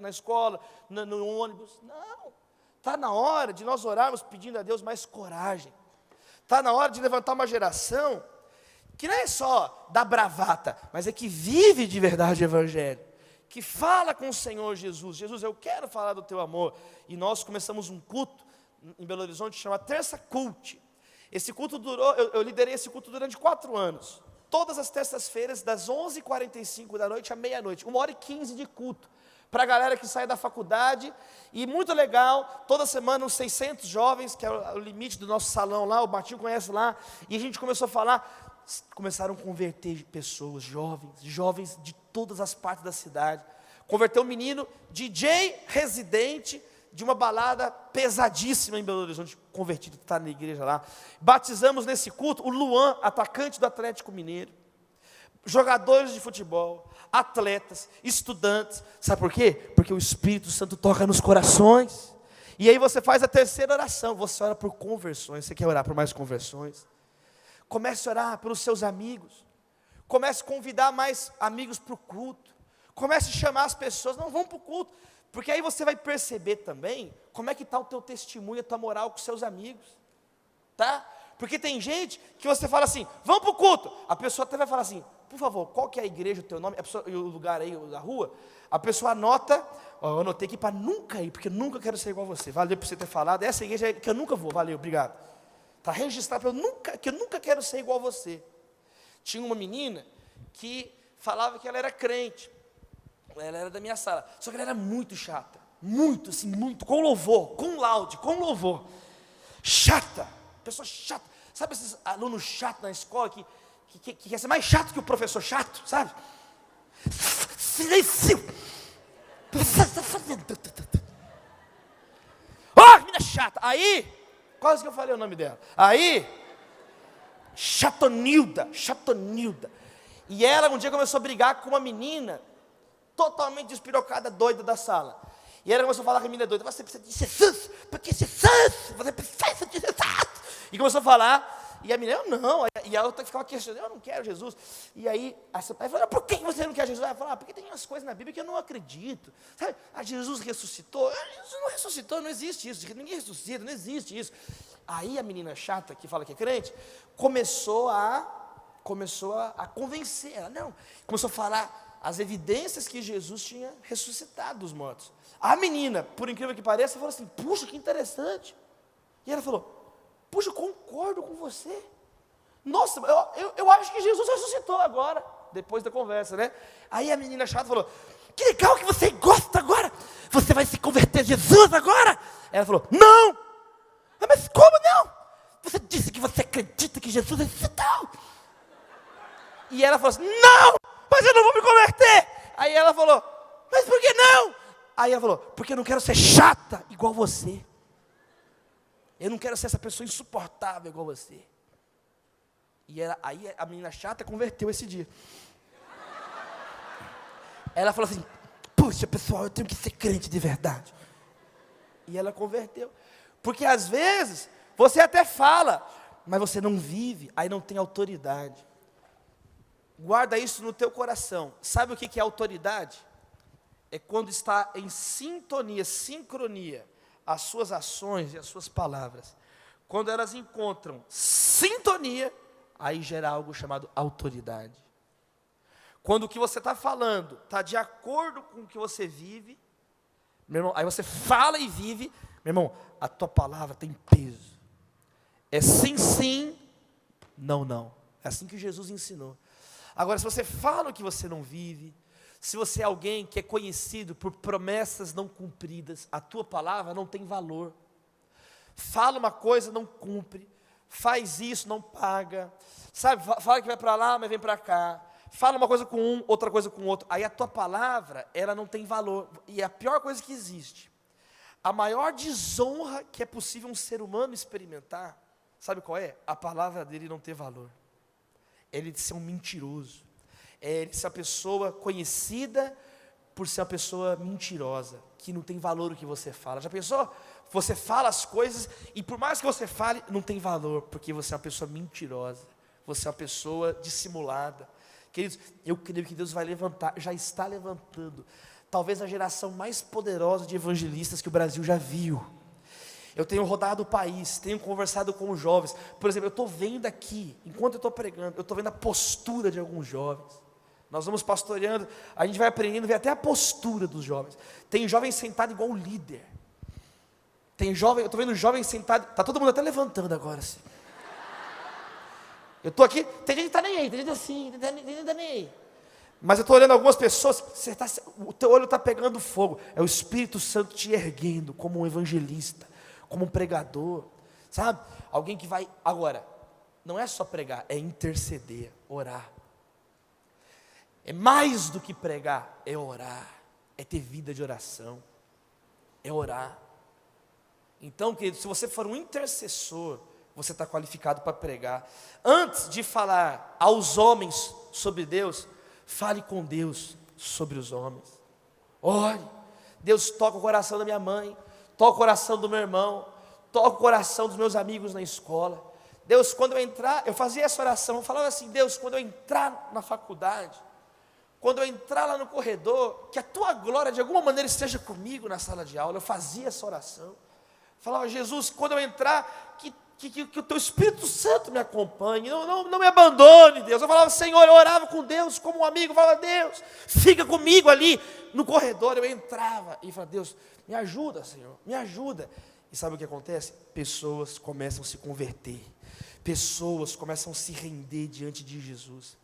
na escola, no ônibus. Não. Está na hora de nós orarmos pedindo a Deus mais coragem. Está na hora de levantar uma geração que não é só da bravata, mas é que vive de verdade o Evangelho. Que fala com o Senhor Jesus. Jesus, eu quero falar do teu amor. E nós começamos um culto em Belo Horizonte, chama Terça Cult. Esse culto durou, eu liderei esse culto durante 4 anos. Todas as terças-feiras, das 11h45 da noite à meia-noite, 1h15 de culto. Para a galera que sai da faculdade. E muito legal, toda semana uns 600 jovens, que é o limite do nosso salão lá, o Martinho conhece lá. E a gente começou a falar. Começaram a converter pessoas, jovens de todas as partes da cidade. Converteu um menino, DJ residente de uma balada pesadíssima em Belo Horizonte, convertido, está na igreja lá. Batizamos nesse culto o Luan, atacante do Atlético Mineiro. Jogadores de futebol, atletas, estudantes. Sabe por quê? Porque o Espírito Santo toca nos corações. E aí você faz a terceira oração, você ora por conversões. Você quer orar por mais conversões? Comece a orar pelos seus amigos. Comece a convidar mais amigos para o culto. Comece a chamar as pessoas. Não, vão para o culto. Porque aí você vai perceber também como é que está o teu testemunho, a tua moral com seus amigos. Tá? Porque tem gente que você fala assim, vamos para o culto. A pessoa até vai falar assim, por favor, qual que é a igreja, o teu nome, e o lugar aí, da rua. A pessoa anota, eu anotei aqui para nunca ir, porque eu nunca quero ser igual a você. Valeu por você ter falado, essa igreja é que eu nunca vou, valeu, obrigado. Está registrado que eu nunca quero ser igual a você. Tinha uma menina que falava que ela era crente. Ela era da minha sala. Só que ela era muito chata. Muito, assim, muito. Com louvor, com laude, com louvor. Chata. Pessoa chata. Sabe esses alunos chatos na escola que quer ser mais chato que o professor chato, sabe? Silêncio. Oh, menina chata. Aí, quase que eu falei o nome dela. Aí, Chatonilda. E ela um dia começou a brigar com uma menina totalmente despirocada, doida da sala. E ela começou a falar que a menina é doida. Você precisa de Jesus, porque Jesus, você precisa de Jesus. E começou a falar, e a menina, eu não. E a outra ficava questionando, eu não quero Jesus. E aí falou, por que você não quer Jesus? Ela falou, porque tem umas coisas na Bíblia que eu não acredito. Sabe, Jesus ressuscitou. Jesus não ressuscitou, não existe isso. Ninguém ressuscita, não existe isso. Aí a menina chata, que fala que é crente, começou a convencer ela. Não, começou a falar as evidências que Jesus tinha ressuscitado dos mortos. A menina, por incrível que pareça, falou assim, puxa, que interessante. E ela falou, puxa, eu concordo com você. Nossa, eu acho que Jesus ressuscitou agora, depois da conversa, né? Aí a menina chata falou, que legal que você gosta agora. Você vai se converter a Jesus agora? Ela falou, não. Mas como não? Você disse que você acredita que Jesus ressuscitou. E ela falou assim, não, mas eu não vou me converter. Aí ela falou, mas por que não? Aí ela falou, porque eu não quero ser chata igual você. Eu não quero ser essa pessoa insuportável igual você. E aí a menina chata converteu esse dia. Ela falou assim, puxa pessoal, eu tenho que ser crente de verdade. E ela converteu. Porque às vezes, você até fala, mas você não vive, aí não tem autoridade. Guarda isso no teu coração. Sabe o que é autoridade? É quando está em sintonia, sincronia, as suas ações e as suas palavras, quando elas encontram sintonia, aí gera algo chamado autoridade. Quando o que você está falando está de acordo com o que você vive, meu irmão, aí você fala e vive, meu irmão, a tua palavra tem peso. É sim, sim, não, não. É assim que Jesus ensinou. Agora, se você fala o que você não vive, se você é alguém que é conhecido por promessas não cumpridas, a tua palavra não tem valor. Fala uma coisa, não cumpre. Faz isso, não paga. Sabe, fala que vai para lá, mas vem para cá. Fala uma coisa com um, outra coisa com outro. Aí a tua palavra, ela não tem valor. E é a pior coisa que existe. A maior desonra que é possível um ser humano experimentar, sabe qual é? A palavra dele não ter valor. Ele de ser um mentiroso. É ele ser uma pessoa conhecida por ser uma pessoa mentirosa, que não tem valor o que você fala. Já pensou? Você fala as coisas e por mais que você fale, não tem valor, porque você é uma pessoa mentirosa. Você é uma pessoa dissimulada. Queridos, eu creio que Deus vai levantar, já está levantando, talvez a geração mais poderosa de evangelistas que o Brasil já viu. Eu tenho rodado o país, tenho conversado com os jovens. Por exemplo, eu estou vendo aqui, enquanto eu estou pregando, eu estou vendo a postura de alguns jovens. Nós vamos pastoreando, a gente vai aprendendo, ver até a postura dos jovens. Tem jovem sentado igual o líder. Tem jovem, eu estou vendo jovem sentado, está todo mundo até levantando agora assim. Eu estou aqui, tem gente que está nem aí, tem gente assim, tem gente que está nem aí. Mas eu estou olhando algumas pessoas, o teu olho está pegando fogo. É o Espírito Santo te erguendo como um evangelista, como um pregador, sabe? Alguém que vai, agora, não é só pregar, é interceder, orar. É mais do que pregar, é orar, é ter vida de oração, é orar. Então, querido, se você for um intercessor, você está qualificado para pregar. Antes de falar aos homens sobre Deus, fale com Deus sobre os homens. Ore, Deus toca o coração da minha mãe, toca o coração do meu irmão, toca o coração dos meus amigos na escola. Deus, quando eu entrar, eu fazia essa oração, eu falava assim, Deus, quando eu entrar na faculdade, quando eu entrar lá no corredor, que a tua glória de alguma maneira esteja comigo na sala de aula. Eu fazia essa oração. Falava, Jesus, quando eu entrar, que o teu Espírito Santo me acompanhe, não me abandone, Deus. Eu falava, Senhor, eu orava com Deus como um amigo, eu falava, Deus, fica comigo ali no corredor. Eu entrava e falava, Deus, me ajuda, Senhor, me ajuda. E sabe o que acontece? Pessoas começam a se converter, pessoas começam a se render diante de Jesus.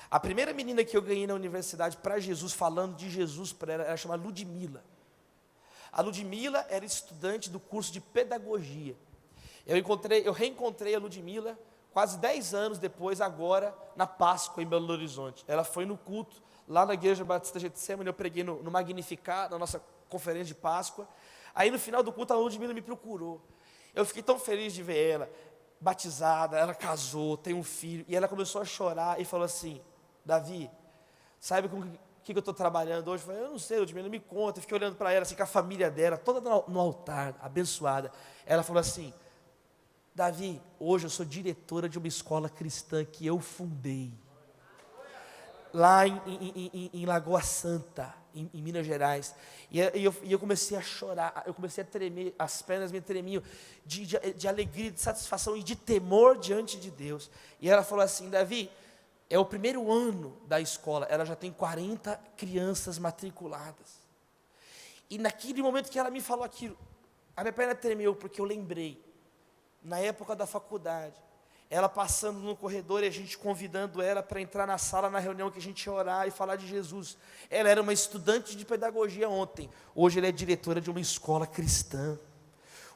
A primeira menina que eu ganhei na universidade para Jesus, falando de Jesus para ela, era chamada Ludmila. A Ludmila era estudante do curso de pedagogia. Eu reencontrei a Ludmila quase 10 anos depois, agora, na Páscoa, em Belo Horizonte. Ela foi no culto, lá na Igreja Batista Getsemane, eu preguei no Magnificar, na nossa conferência de Páscoa. Aí no final do culto, a Ludmila me procurou. Eu fiquei tão feliz de ver ela, batizada, ela casou, tem um filho, e ela começou a chorar e falou assim, Davi, sabe com o que eu estou trabalhando hoje? Eu falei, eu não sei, Ludmila, me conta. Eu fiquei olhando para ela, assim, com a família dela, toda no altar, abençoada. Ela falou assim, Davi, hoje eu sou diretora de uma escola cristã que eu fundei, lá em Lagoa Santa, em Minas Gerais, e eu comecei a chorar, eu comecei a tremer, as pernas me tremiam, de alegria, de satisfação e de temor diante de Deus. E ela falou assim, Davi, é o primeiro ano da escola, ela já tem 40 crianças matriculadas. E naquele momento que ela me falou aquilo, a minha perna tremeu, porque eu lembrei, na época da faculdade, ela passando no corredor e a gente convidando ela para entrar na sala, na reunião que a gente ia orar e falar de Jesus. Ela era uma estudante de pedagogia ontem, hoje ela é diretora de uma escola cristã,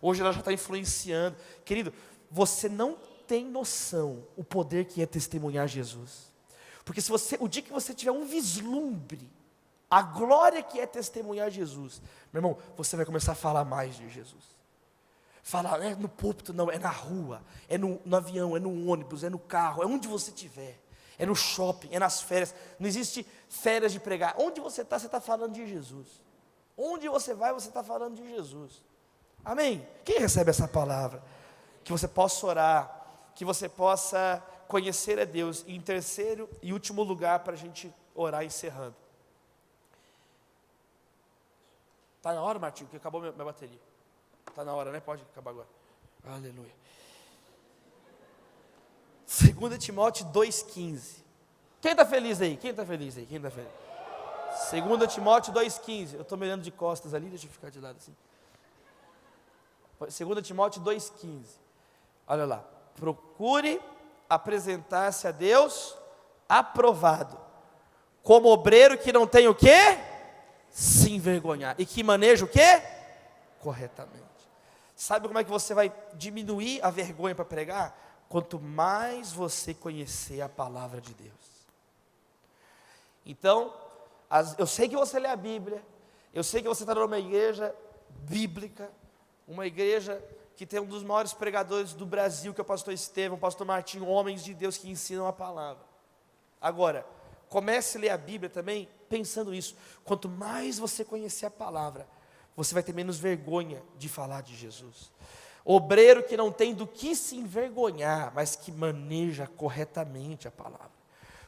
hoje ela já está influenciando. Querido, você não tem noção o poder que é testemunhar Jesus, porque o dia que você tiver um vislumbre, a glória que é testemunhar Jesus, meu irmão, você vai começar a falar mais de Jesus. Falar, não é no púlpito, não, é na rua, é no avião, é no ônibus, é no carro, é onde você estiver, é no shopping, é nas férias. Não existe férias de pregar. Onde você está falando de Jesus. Onde você vai, você está falando de Jesus. Amém? Quem recebe essa palavra? Que você possa orar, que você possa conhecer a Deus. E em terceiro e último lugar, para a gente orar encerrando. Está na hora, Martinho, que acabou minha bateria. Está na hora, né? Pode acabar agora. Aleluia. 2 Timóteo 2,15. Quem está feliz aí? Quem está feliz aí? Quem está feliz? 2 Timóteo 2,15. Eu estou me olhando de costas ali, deixa eu ficar de lado assim. 2 Timóteo 2,15. Olha lá. Procure apresentar-se a Deus aprovado, como obreiro que não tem o quê? Se envergonhar. E que maneja o quê? Corretamente. Sabe como é que você vai diminuir a vergonha para pregar? Quanto mais você conhecer a palavra de Deus. Então, eu sei que você lê a Bíblia, eu sei que você está numa igreja bíblica, uma igreja que tem um dos maiores pregadores do Brasil, que é o pastor Estevão, o pastor Martinho, homens de Deus que ensinam a palavra. Agora, comece a ler a Bíblia também pensando isso. Quanto mais você conhecer a palavra, você vai ter menos vergonha de falar de Jesus. Obreiro que não tem do que se envergonhar, mas que maneja corretamente a palavra.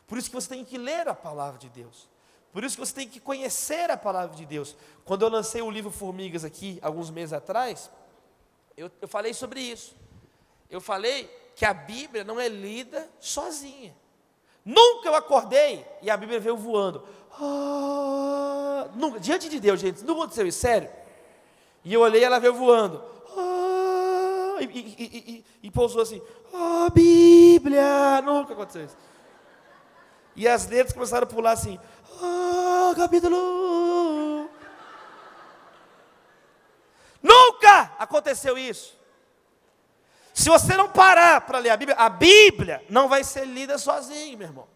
Por isso que você tem que ler a palavra de Deus. Por isso que você tem que conhecer a palavra de Deus. Quando eu lancei o livro Formigas aqui, alguns meses atrás, eu falei sobre isso. Eu falei que a Bíblia não é lida sozinha. Nunca eu acordei e a Bíblia veio voando. Nunca, diante de Deus, gente, não aconteceu isso, sério. E eu olhei e ela veio voando. E pousou assim. Bíblia! Nunca aconteceu isso. E as letras começaram a pular assim. Capítulo. Nunca aconteceu isso. Se você não parar para ler a Bíblia não vai ser lida sozinho, meu irmão.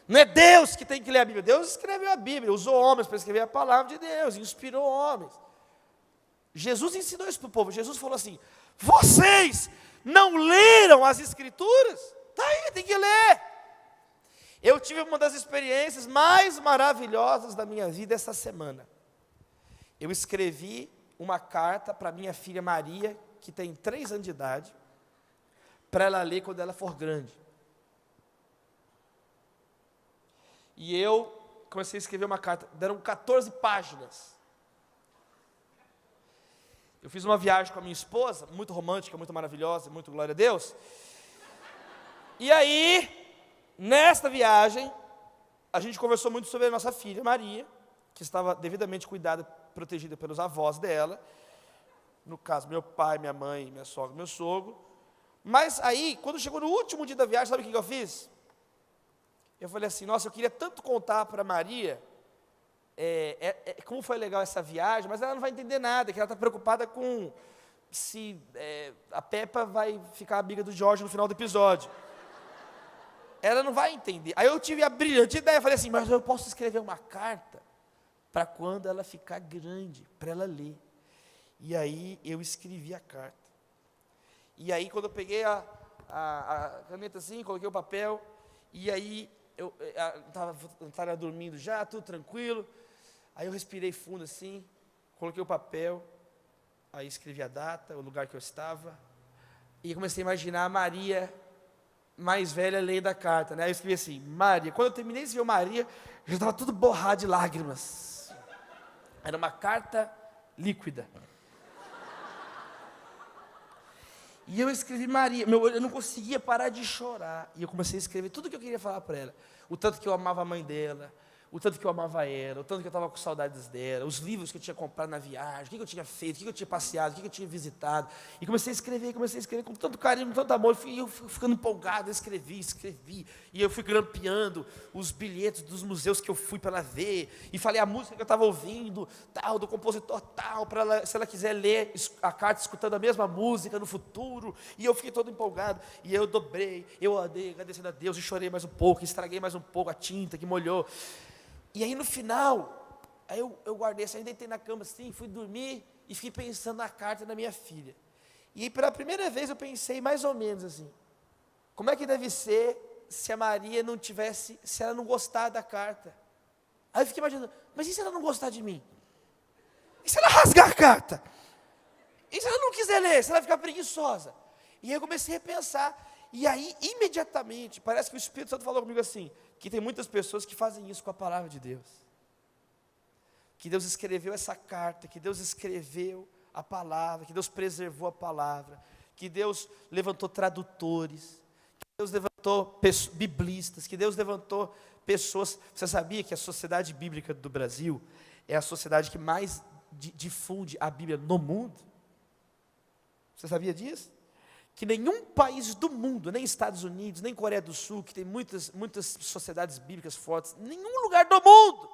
Não é Deus que tem que ler a Bíblia. Deus escreveu a Bíblia, usou homens para escrever a palavra de Deus, inspirou homens. Jesus ensinou isso para o povo. Jesus falou assim: vocês não leram as Escrituras? Está aí, tem que ler. Eu tive uma das experiências mais maravilhosas da minha vida essa semana. Eu escrevi uma carta para minha filha Maria, que tem 3 anos de idade, para ela ler quando ela for grande. E eu comecei a escrever uma carta, deram 14 páginas. Eu fiz uma viagem com a minha esposa, muito romântica, muito maravilhosa, muito glória a Deus. E aí, nesta viagem, a gente conversou muito sobre a nossa filha Maria, que estava devidamente cuidada, protegida pelos avós dela. No caso, meu pai, minha mãe, minha sogra, meu sogro. Mas aí, quando chegou no último dia da viagem, sabe o que eu fiz? Eu falei assim: nossa, eu queria tanto contar para Maria como foi legal essa viagem, mas ela não vai entender nada, que ela está preocupada com se a Peppa vai ficar amiga do Jorge no final do episódio. Ela não vai entender. Aí eu tive a brilhante ideia, falei assim: mas eu posso escrever uma carta para quando ela ficar grande, para ela ler. E aí eu escrevi a carta. E aí quando eu peguei a caneta assim, coloquei o papel, e aí eu estava dormindo já, tudo tranquilo. Aí eu respirei fundo assim, coloquei o papel, aí escrevi a data, o lugar que eu estava, e comecei a imaginar a Maria mais velha lendo a carta, né? Aí eu escrevi assim: Maria. Quando eu terminei de escrever Maria, já estava tudo borrado de lágrimas. Era uma carta líquida. E eu escrevi Maria, eu não conseguia parar de chorar. E eu comecei a escrever tudo o que eu queria falar para ela. O tanto que eu amava a mãe dela, o tanto que eu amava ela, o tanto que eu estava com saudades dela, os livros que eu tinha comprado na viagem, o que eu tinha feito, o que eu tinha passeado, o que eu tinha visitado. E comecei a escrever com tanto carinho, com tanto amor. E eu fui ficando empolgado, eu escrevi. E eu fui grampeando os bilhetes dos museus que eu fui para ela ver. E falei a música que eu estava ouvindo, tal, do compositor tal, para ela, se ela quiser ler a carta escutando a mesma música no futuro. E eu fiquei todo empolgado. E eu dobrei, eu andei agradecendo a Deus, e chorei mais um pouco, estraguei mais um pouco a tinta que molhou. E aí no final, aí eu guardei assim, deitei na cama assim, fui dormir e fiquei pensando na carta da minha filha. E aí, pela primeira vez eu pensei mais ou menos assim: como é que deve ser se a Maria não tivesse, se ela não gostar da carta? Aí eu fiquei imaginando: mas e se ela não gostar de mim? E se ela rasgar a carta? E se ela não quiser ler? Se ela ficar preguiçosa? E aí eu comecei a pensar. E aí, imediatamente, parece que o Espírito Santo falou comigo assim, que tem muitas pessoas que fazem isso com a palavra de Deus. Que Deus escreveu essa carta, que Deus escreveu a palavra, que Deus preservou a palavra, que Deus levantou tradutores, que Deus levantou biblistas, que Deus levantou pessoas. Você sabia que a Sociedade Bíblica do Brasil é a sociedade que mais difunde a Bíblia no mundo? Você sabia disso? Que nenhum país do mundo, nem Estados Unidos, nem Coreia do Sul, que tem muitas sociedades bíblicas fortes, nenhum lugar do mundo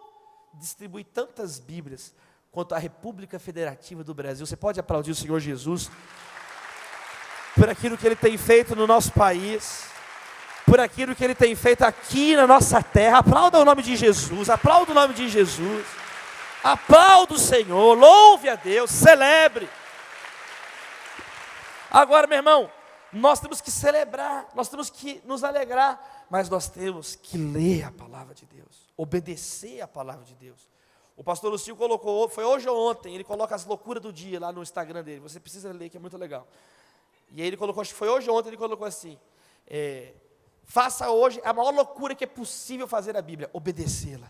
distribui tantas Bíblias quanto a República Federativa do Brasil. Você pode aplaudir o Senhor Jesus por aquilo que Ele tem feito no nosso país, por aquilo que Ele tem feito aqui na nossa terra. Aplauda o nome de Jesus, aplauda o nome de Jesus, aplauda o Senhor, louve a Deus, celebre. Agora, meu irmão, nós temos que celebrar, nós temos que nos alegrar, mas nós temos que ler a palavra de Deus, obedecer a palavra de Deus. O pastor Lucio colocou, foi hoje ou ontem, ele coloca as loucuras do dia lá no Instagram dele, você precisa ler, que é muito legal. E aí ele colocou, acho que foi hoje ou ontem, ele colocou assim, faça hoje a maior loucura que é possível fazer a Bíblia, obedecê-la.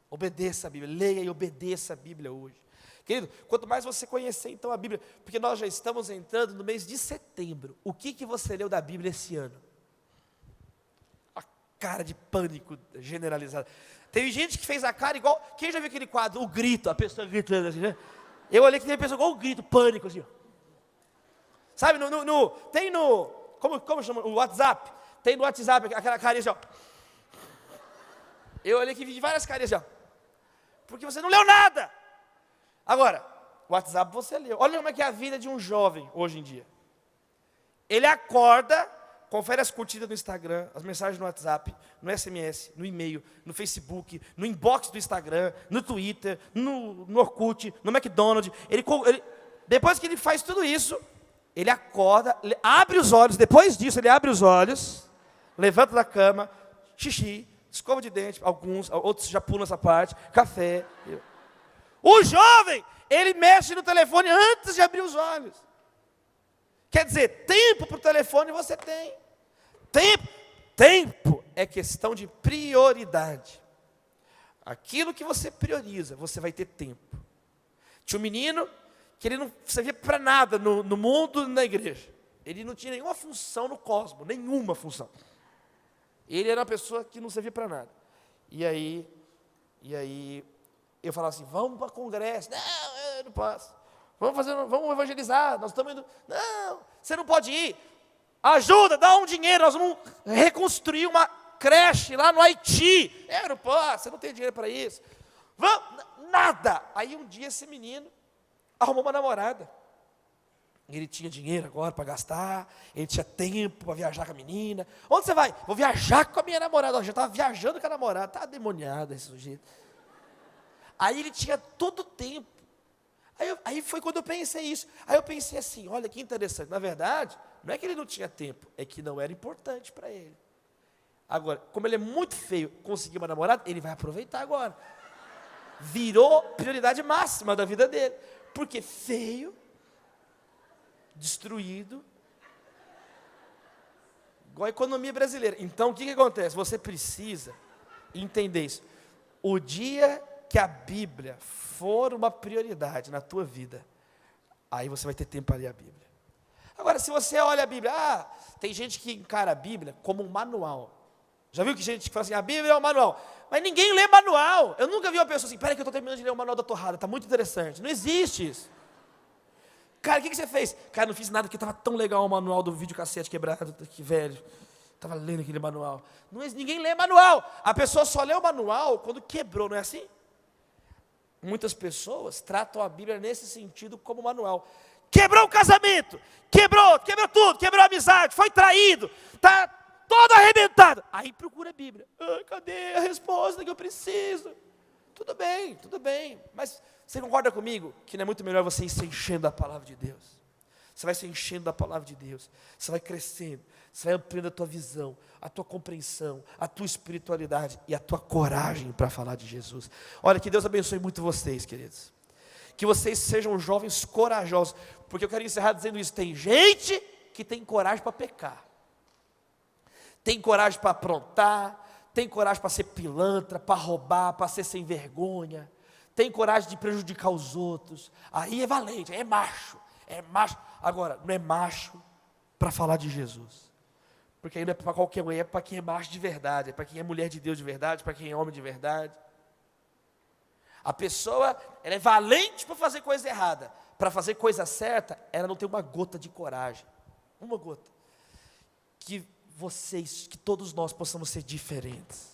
Obedeça a Bíblia, leia e obedeça a Bíblia hoje. Querido, quanto mais você conhecer então a Bíblia, porque nós já estamos entrando no mês de setembro, o que você leu da Bíblia esse ano? A cara de pânico generalizada. Tem gente que fez a cara igual, quem já viu aquele quadro, o grito, a pessoa gritando assim, né? Eu olhei que tem uma pessoa igual o grito, pânico assim, ó. Sabe, tem no, como chama, o WhatsApp, tem no WhatsApp aquela carinha assim, ó. Eu olhei que vi várias carinhas assim, ó. Porque você não leu nada. Agora, o WhatsApp você leu. Olha como é que é a vida de um jovem hoje em dia. Ele acorda, confere as curtidas no Instagram, as mensagens no WhatsApp, no SMS, no e-mail, no Facebook, no inbox do Instagram, no Twitter, no Orkut, no McDonald's. Depois que ele faz tudo isso, ele acorda, ele abre os olhos, depois disso ele abre os olhos, levanta da cama, xixi, escova de dente, outros já pulam essa parte, café. O jovem, ele mexe no telefone antes de abrir os olhos. Quer dizer, tempo para o telefone você tem. Tempo é questão de prioridade. Aquilo que você prioriza, você vai ter tempo. Tinha um menino que ele não servia para nada no mundo e na igreja. Ele não tinha nenhuma função no cosmos, nenhuma função. Ele era uma pessoa que não servia para nada. E aí eu falava assim, vamos para congresso. Não, eu não posso. Vamos evangelizar, nós estamos indo. Não, você não pode ir. Ajuda, dá um dinheiro, nós vamos reconstruir uma creche lá no Haiti. Eu não posso, você não tem dinheiro para isso. Vamos, nada. Aí um dia esse menino arrumou uma namorada. Ele tinha dinheiro agora para gastar, ele tinha tempo para viajar com a menina. Onde você vai? Vou viajar com a minha namorada. Eu já estava viajando com a namorada, estava demoniado esse sujeito. Aí ele tinha todo o tempo. Aí foi quando eu pensei isso. Aí eu pensei assim, olha que interessante. Na verdade, não é que ele não tinha tempo, é que não era importante para ele. Agora, como ele é muito feio, conseguiu uma namorada, ele vai aproveitar agora. Virou prioridade máxima da vida dele. Porque feio, destruído, igual a economia brasileira. Então, o que acontece? Você precisa entender isso. O dia que a Bíblia for uma prioridade na tua vida, aí você vai ter tempo para ler a Bíblia. Agora, se você olha a Bíblia, tem gente que encara a Bíblia como um manual. Já viu que gente que fala assim, a Bíblia é um manual, mas ninguém lê manual. Eu nunca vi uma pessoa assim, peraí que eu estou terminando de ler o manual da torrada, está muito interessante. Não existe isso. Cara, o que você fez? Cara, não fiz nada porque estava tão legal o manual do videocassete quebrado, que velho. Estava lendo aquele manual. Ninguém lê manual. A pessoa só lê o manual quando quebrou, não é assim? Muitas pessoas tratam a Bíblia nesse sentido como manual. Quebrou o casamento, quebrou tudo, quebrou a amizade, foi traído, está todo arrebentado. Aí procura a Bíblia. Cadê a resposta que eu preciso? Tudo bem, mas você concorda comigo que não é muito melhor você ir se enchendo da palavra de Deus? Você vai se enchendo da palavra de Deus, você vai crescendo, você vai ampliando a tua visão, a tua compreensão, a tua espiritualidade e a tua coragem para falar de Jesus. Olha, que Deus abençoe muito vocês, queridos. Que vocês sejam jovens corajosos, porque eu quero encerrar dizendo isso. Tem gente que tem coragem para pecar, tem coragem para aprontar, tem coragem para ser pilantra, para roubar, para ser sem vergonha. tem coragem de prejudicar os outros, aí é valente, aí é macho, Agora, não é macho para falar de Jesus, porque aí não é para qualquer mulher, é para quem é macho de verdade, é para quem é mulher de Deus de verdade, para quem é homem de verdade. A pessoa, ela é valente para fazer coisa errada, para fazer coisa certa, ela não tem uma gota de coragem, uma gota. Que todos nós possamos ser diferentes,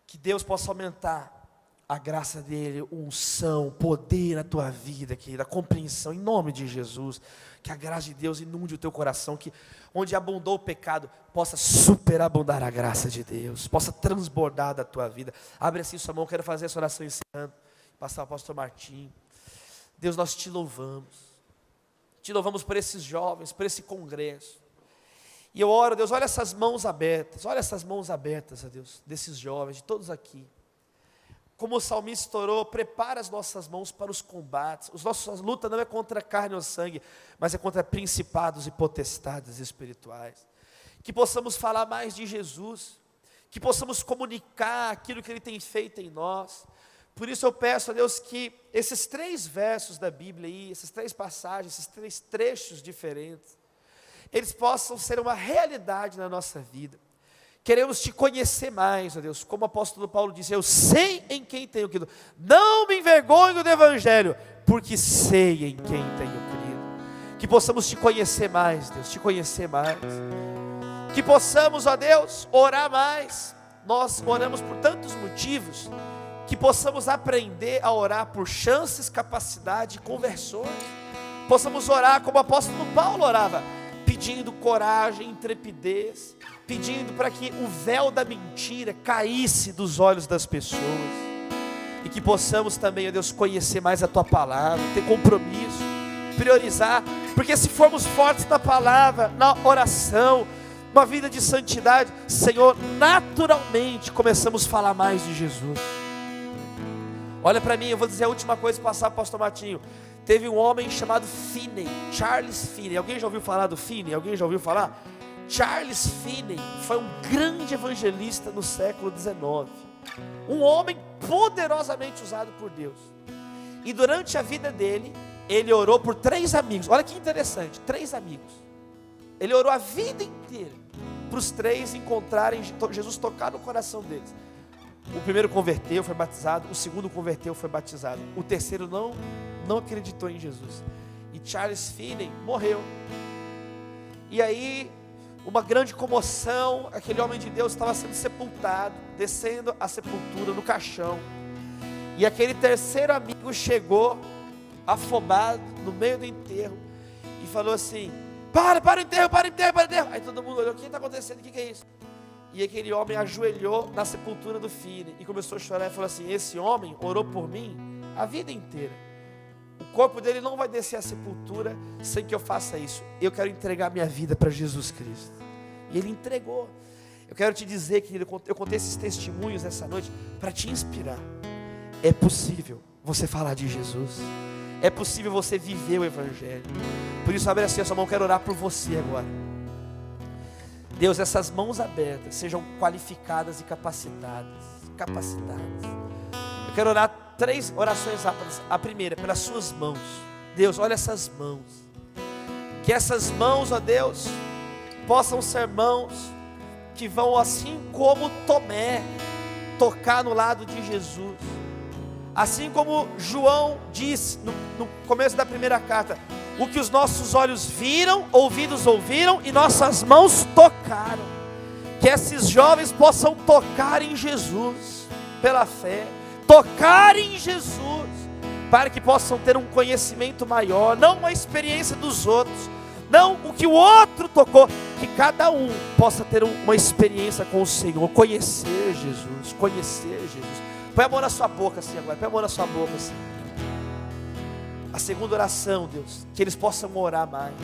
que Deus possa aumentar a graça dele, unção, poder na tua vida, querida, a compreensão, em nome de Jesus, que a graça de Deus inunde o teu coração, que onde abundou o pecado, possa superabundar a graça de Deus, possa transbordar da tua vida. Abre assim sua mão, quero fazer essa oração ensinando, passar o pastor Martim. Deus, nós te louvamos por esses jovens, por esse congresso, e eu oro, Deus, olha essas mãos abertas, ó Deus, desses jovens, de todos aqui. Como o salmista orou, prepara as nossas mãos para os combates. A nossa luta não é contra carne ou sangue, mas é contra principados e potestades espirituais. Que possamos falar mais de Jesus, que possamos comunicar aquilo que Ele tem feito em nós. Por isso eu peço a Deus que esses 3 versos da Bíblia aí, essas 3 passagens, esses 3 trechos diferentes, eles possam ser uma realidade na nossa vida. Queremos te conhecer mais, ó Deus, como o apóstolo Paulo disse, eu sei em quem tenho crido, não me envergonho do Evangelho, porque sei em quem tenho crido. Que possamos te conhecer mais, Deus, que possamos, ó Deus, orar mais. Nós oramos por tantos motivos, que possamos aprender a orar por chances, capacidade e conversões. Possamos orar como o apóstolo Paulo orava, pedindo coragem, intrepidez, pedindo para que o véu da mentira caísse dos olhos das pessoas, e que possamos também, ó Deus, conhecer mais a Tua Palavra, ter compromisso, priorizar, porque se formos fortes na Palavra, na oração, uma vida de santidade, Senhor, naturalmente começamos a falar mais de Jesus. Olha para mim, eu vou dizer a última coisa para passar para o pastor Martinho. Teve um homem chamado Finney, Charles Finney. Alguém já ouviu falar do Finney? Alguém já ouviu falar? Charles Finney foi um grande evangelista no século XIX. Um homem poderosamente usado por Deus. E durante a vida dele, ele orou por 3 amigos. Olha que interessante, 3 amigos. Ele orou a vida inteira para os 3 encontrarem Jesus, tocar no coração deles. O primeiro converteu, foi batizado. O segundo converteu, foi batizado. O terceiro não acreditou em Jesus. E Charles Finney morreu. E aí, uma grande comoção. Aquele homem de Deus estava sendo sepultado, descendo a sepultura no caixão. E aquele terceiro amigo chegou, afobado, no meio do enterro, e falou assim: para o enterro. Aí todo mundo olhou: o que está acontecendo? O que é isso? E aquele homem ajoelhou na sepultura do Finney e começou a chorar e falou assim: esse homem orou por mim a vida inteira. O corpo dele não vai descer à sepultura sem que eu faça isso. Eu quero entregar minha vida para Jesus Cristo. E ele entregou. Eu quero te dizer, querido, eu contei esses testemunhos essa noite para te inspirar. É possível você falar de Jesus. É possível você viver o Evangelho. Por isso, abre assim a sua mão, eu quero orar por você agora. Deus, essas mãos abertas sejam qualificadas e capacitadas. Eu quero orar 3 orações rápidas. A primeira, pelas suas mãos. Deus, olha essas mãos. Que essas mãos, ó Deus, possam ser mãos que vão, assim como Tomé, tocar no lado de Jesus. Assim como João disse no começo da primeira carta: o que os nossos olhos viram, ouvidos ouviram e nossas mãos tocaram. Que esses jovens possam tocar em Jesus, pela fé, tocar em Jesus, para que possam ter um conhecimento maior, não uma experiência dos outros, não o que o outro tocou, que cada um possa ter uma experiência com o Senhor, conhecer Jesus. Põe a mão na sua boca assim agora, põe a mão na sua boca assim. A segunda oração, Deus, que eles possam orar mais.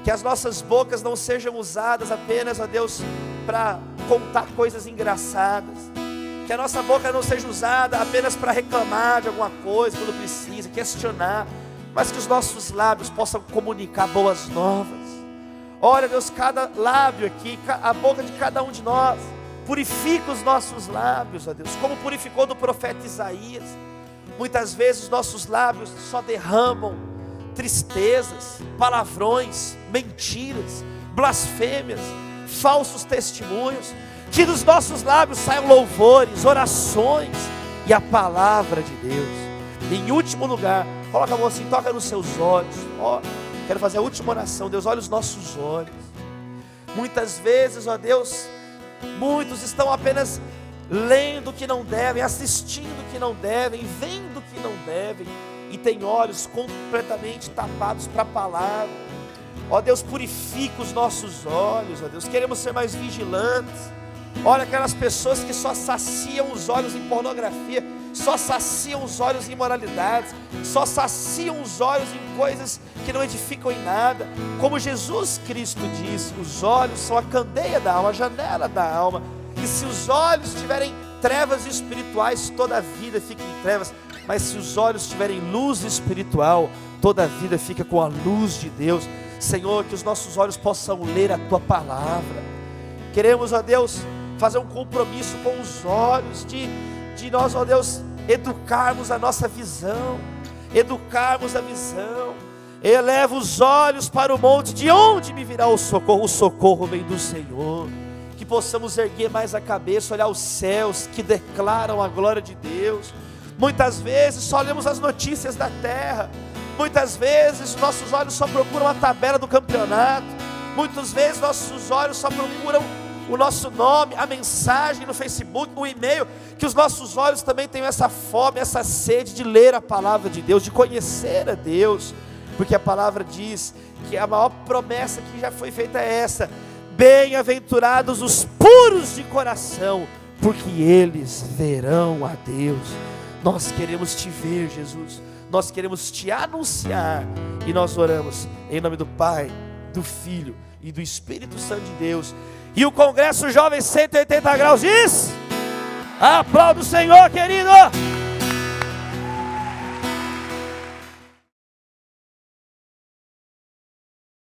Que as nossas bocas não sejam usadas apenas, ó Deus, para contar coisas engraçadas. Que a nossa boca não seja usada apenas para reclamar de alguma coisa quando precisa, questionar. Mas que os nossos lábios possam comunicar boas novas. Olha, Deus, cada lábio aqui, a boca de cada um de nós Purifica os nossos lábios, ó Deus, como purificou do profeta Isaías. Muitas vezes nossos lábios só derramam tristezas, palavrões, mentiras, blasfêmias, falsos testemunhos. Que dos nossos lábios saiam louvores, orações e a palavra de Deus. Em último lugar, coloca a mão assim, toca nos seus olhos. Ó, quero fazer a última oração. Deus, olha os nossos olhos. Muitas vezes, ó Deus, muitos estão apenas lendo o que não devem, assistindo o que não devem, vendo o que não devem, e tem olhos completamente tapados para a palavra. Ó Deus, purifica os nossos olhos, ó Deus, queremos ser mais vigilantes. Olha aquelas pessoas que só saciam os olhos em pornografia, só saciam os olhos em imoralidades, só saciam os olhos em coisas que não edificam em nada. Como Jesus Cristo disse, os olhos são a candeia da alma, a janela da alma. E se os olhos tiverem trevas espirituais, toda a vida fica em trevas. Mas se os olhos tiverem luz espiritual, toda a vida fica com a luz de Deus. Senhor, que os nossos olhos possam ler a Tua palavra. Queremos, ó Deus, fazer um compromisso com os olhos, de nós, ó Deus, educarmos a nossa visão, educarmos a visão. Eleva os olhos para o monte, de onde me virá o socorro? O socorro vem do Senhor. Que possamos erguer mais a cabeça, olhar os céus que declaram a glória de Deus. Muitas vezes só lemos as notícias da terra, muitas vezes nossos olhos só procuram a tabela do campeonato, muitas vezes nossos olhos só procuram o nosso nome, a mensagem no Facebook, o e-mail. Que os nossos olhos também tenham essa fome, essa sede de ler a palavra de Deus, de conhecer a Deus, porque a palavra diz que a maior promessa que já foi feita é essa: bem-aventurados os puros de coração, porque eles verão a Deus. Nós queremos te ver, Jesus, nós queremos te anunciar, e nós oramos em nome do Pai, do Filho e do Espírito Santo de Deus. E o Congresso Jovem 180 Graus diz: aplauda o Senhor, querido.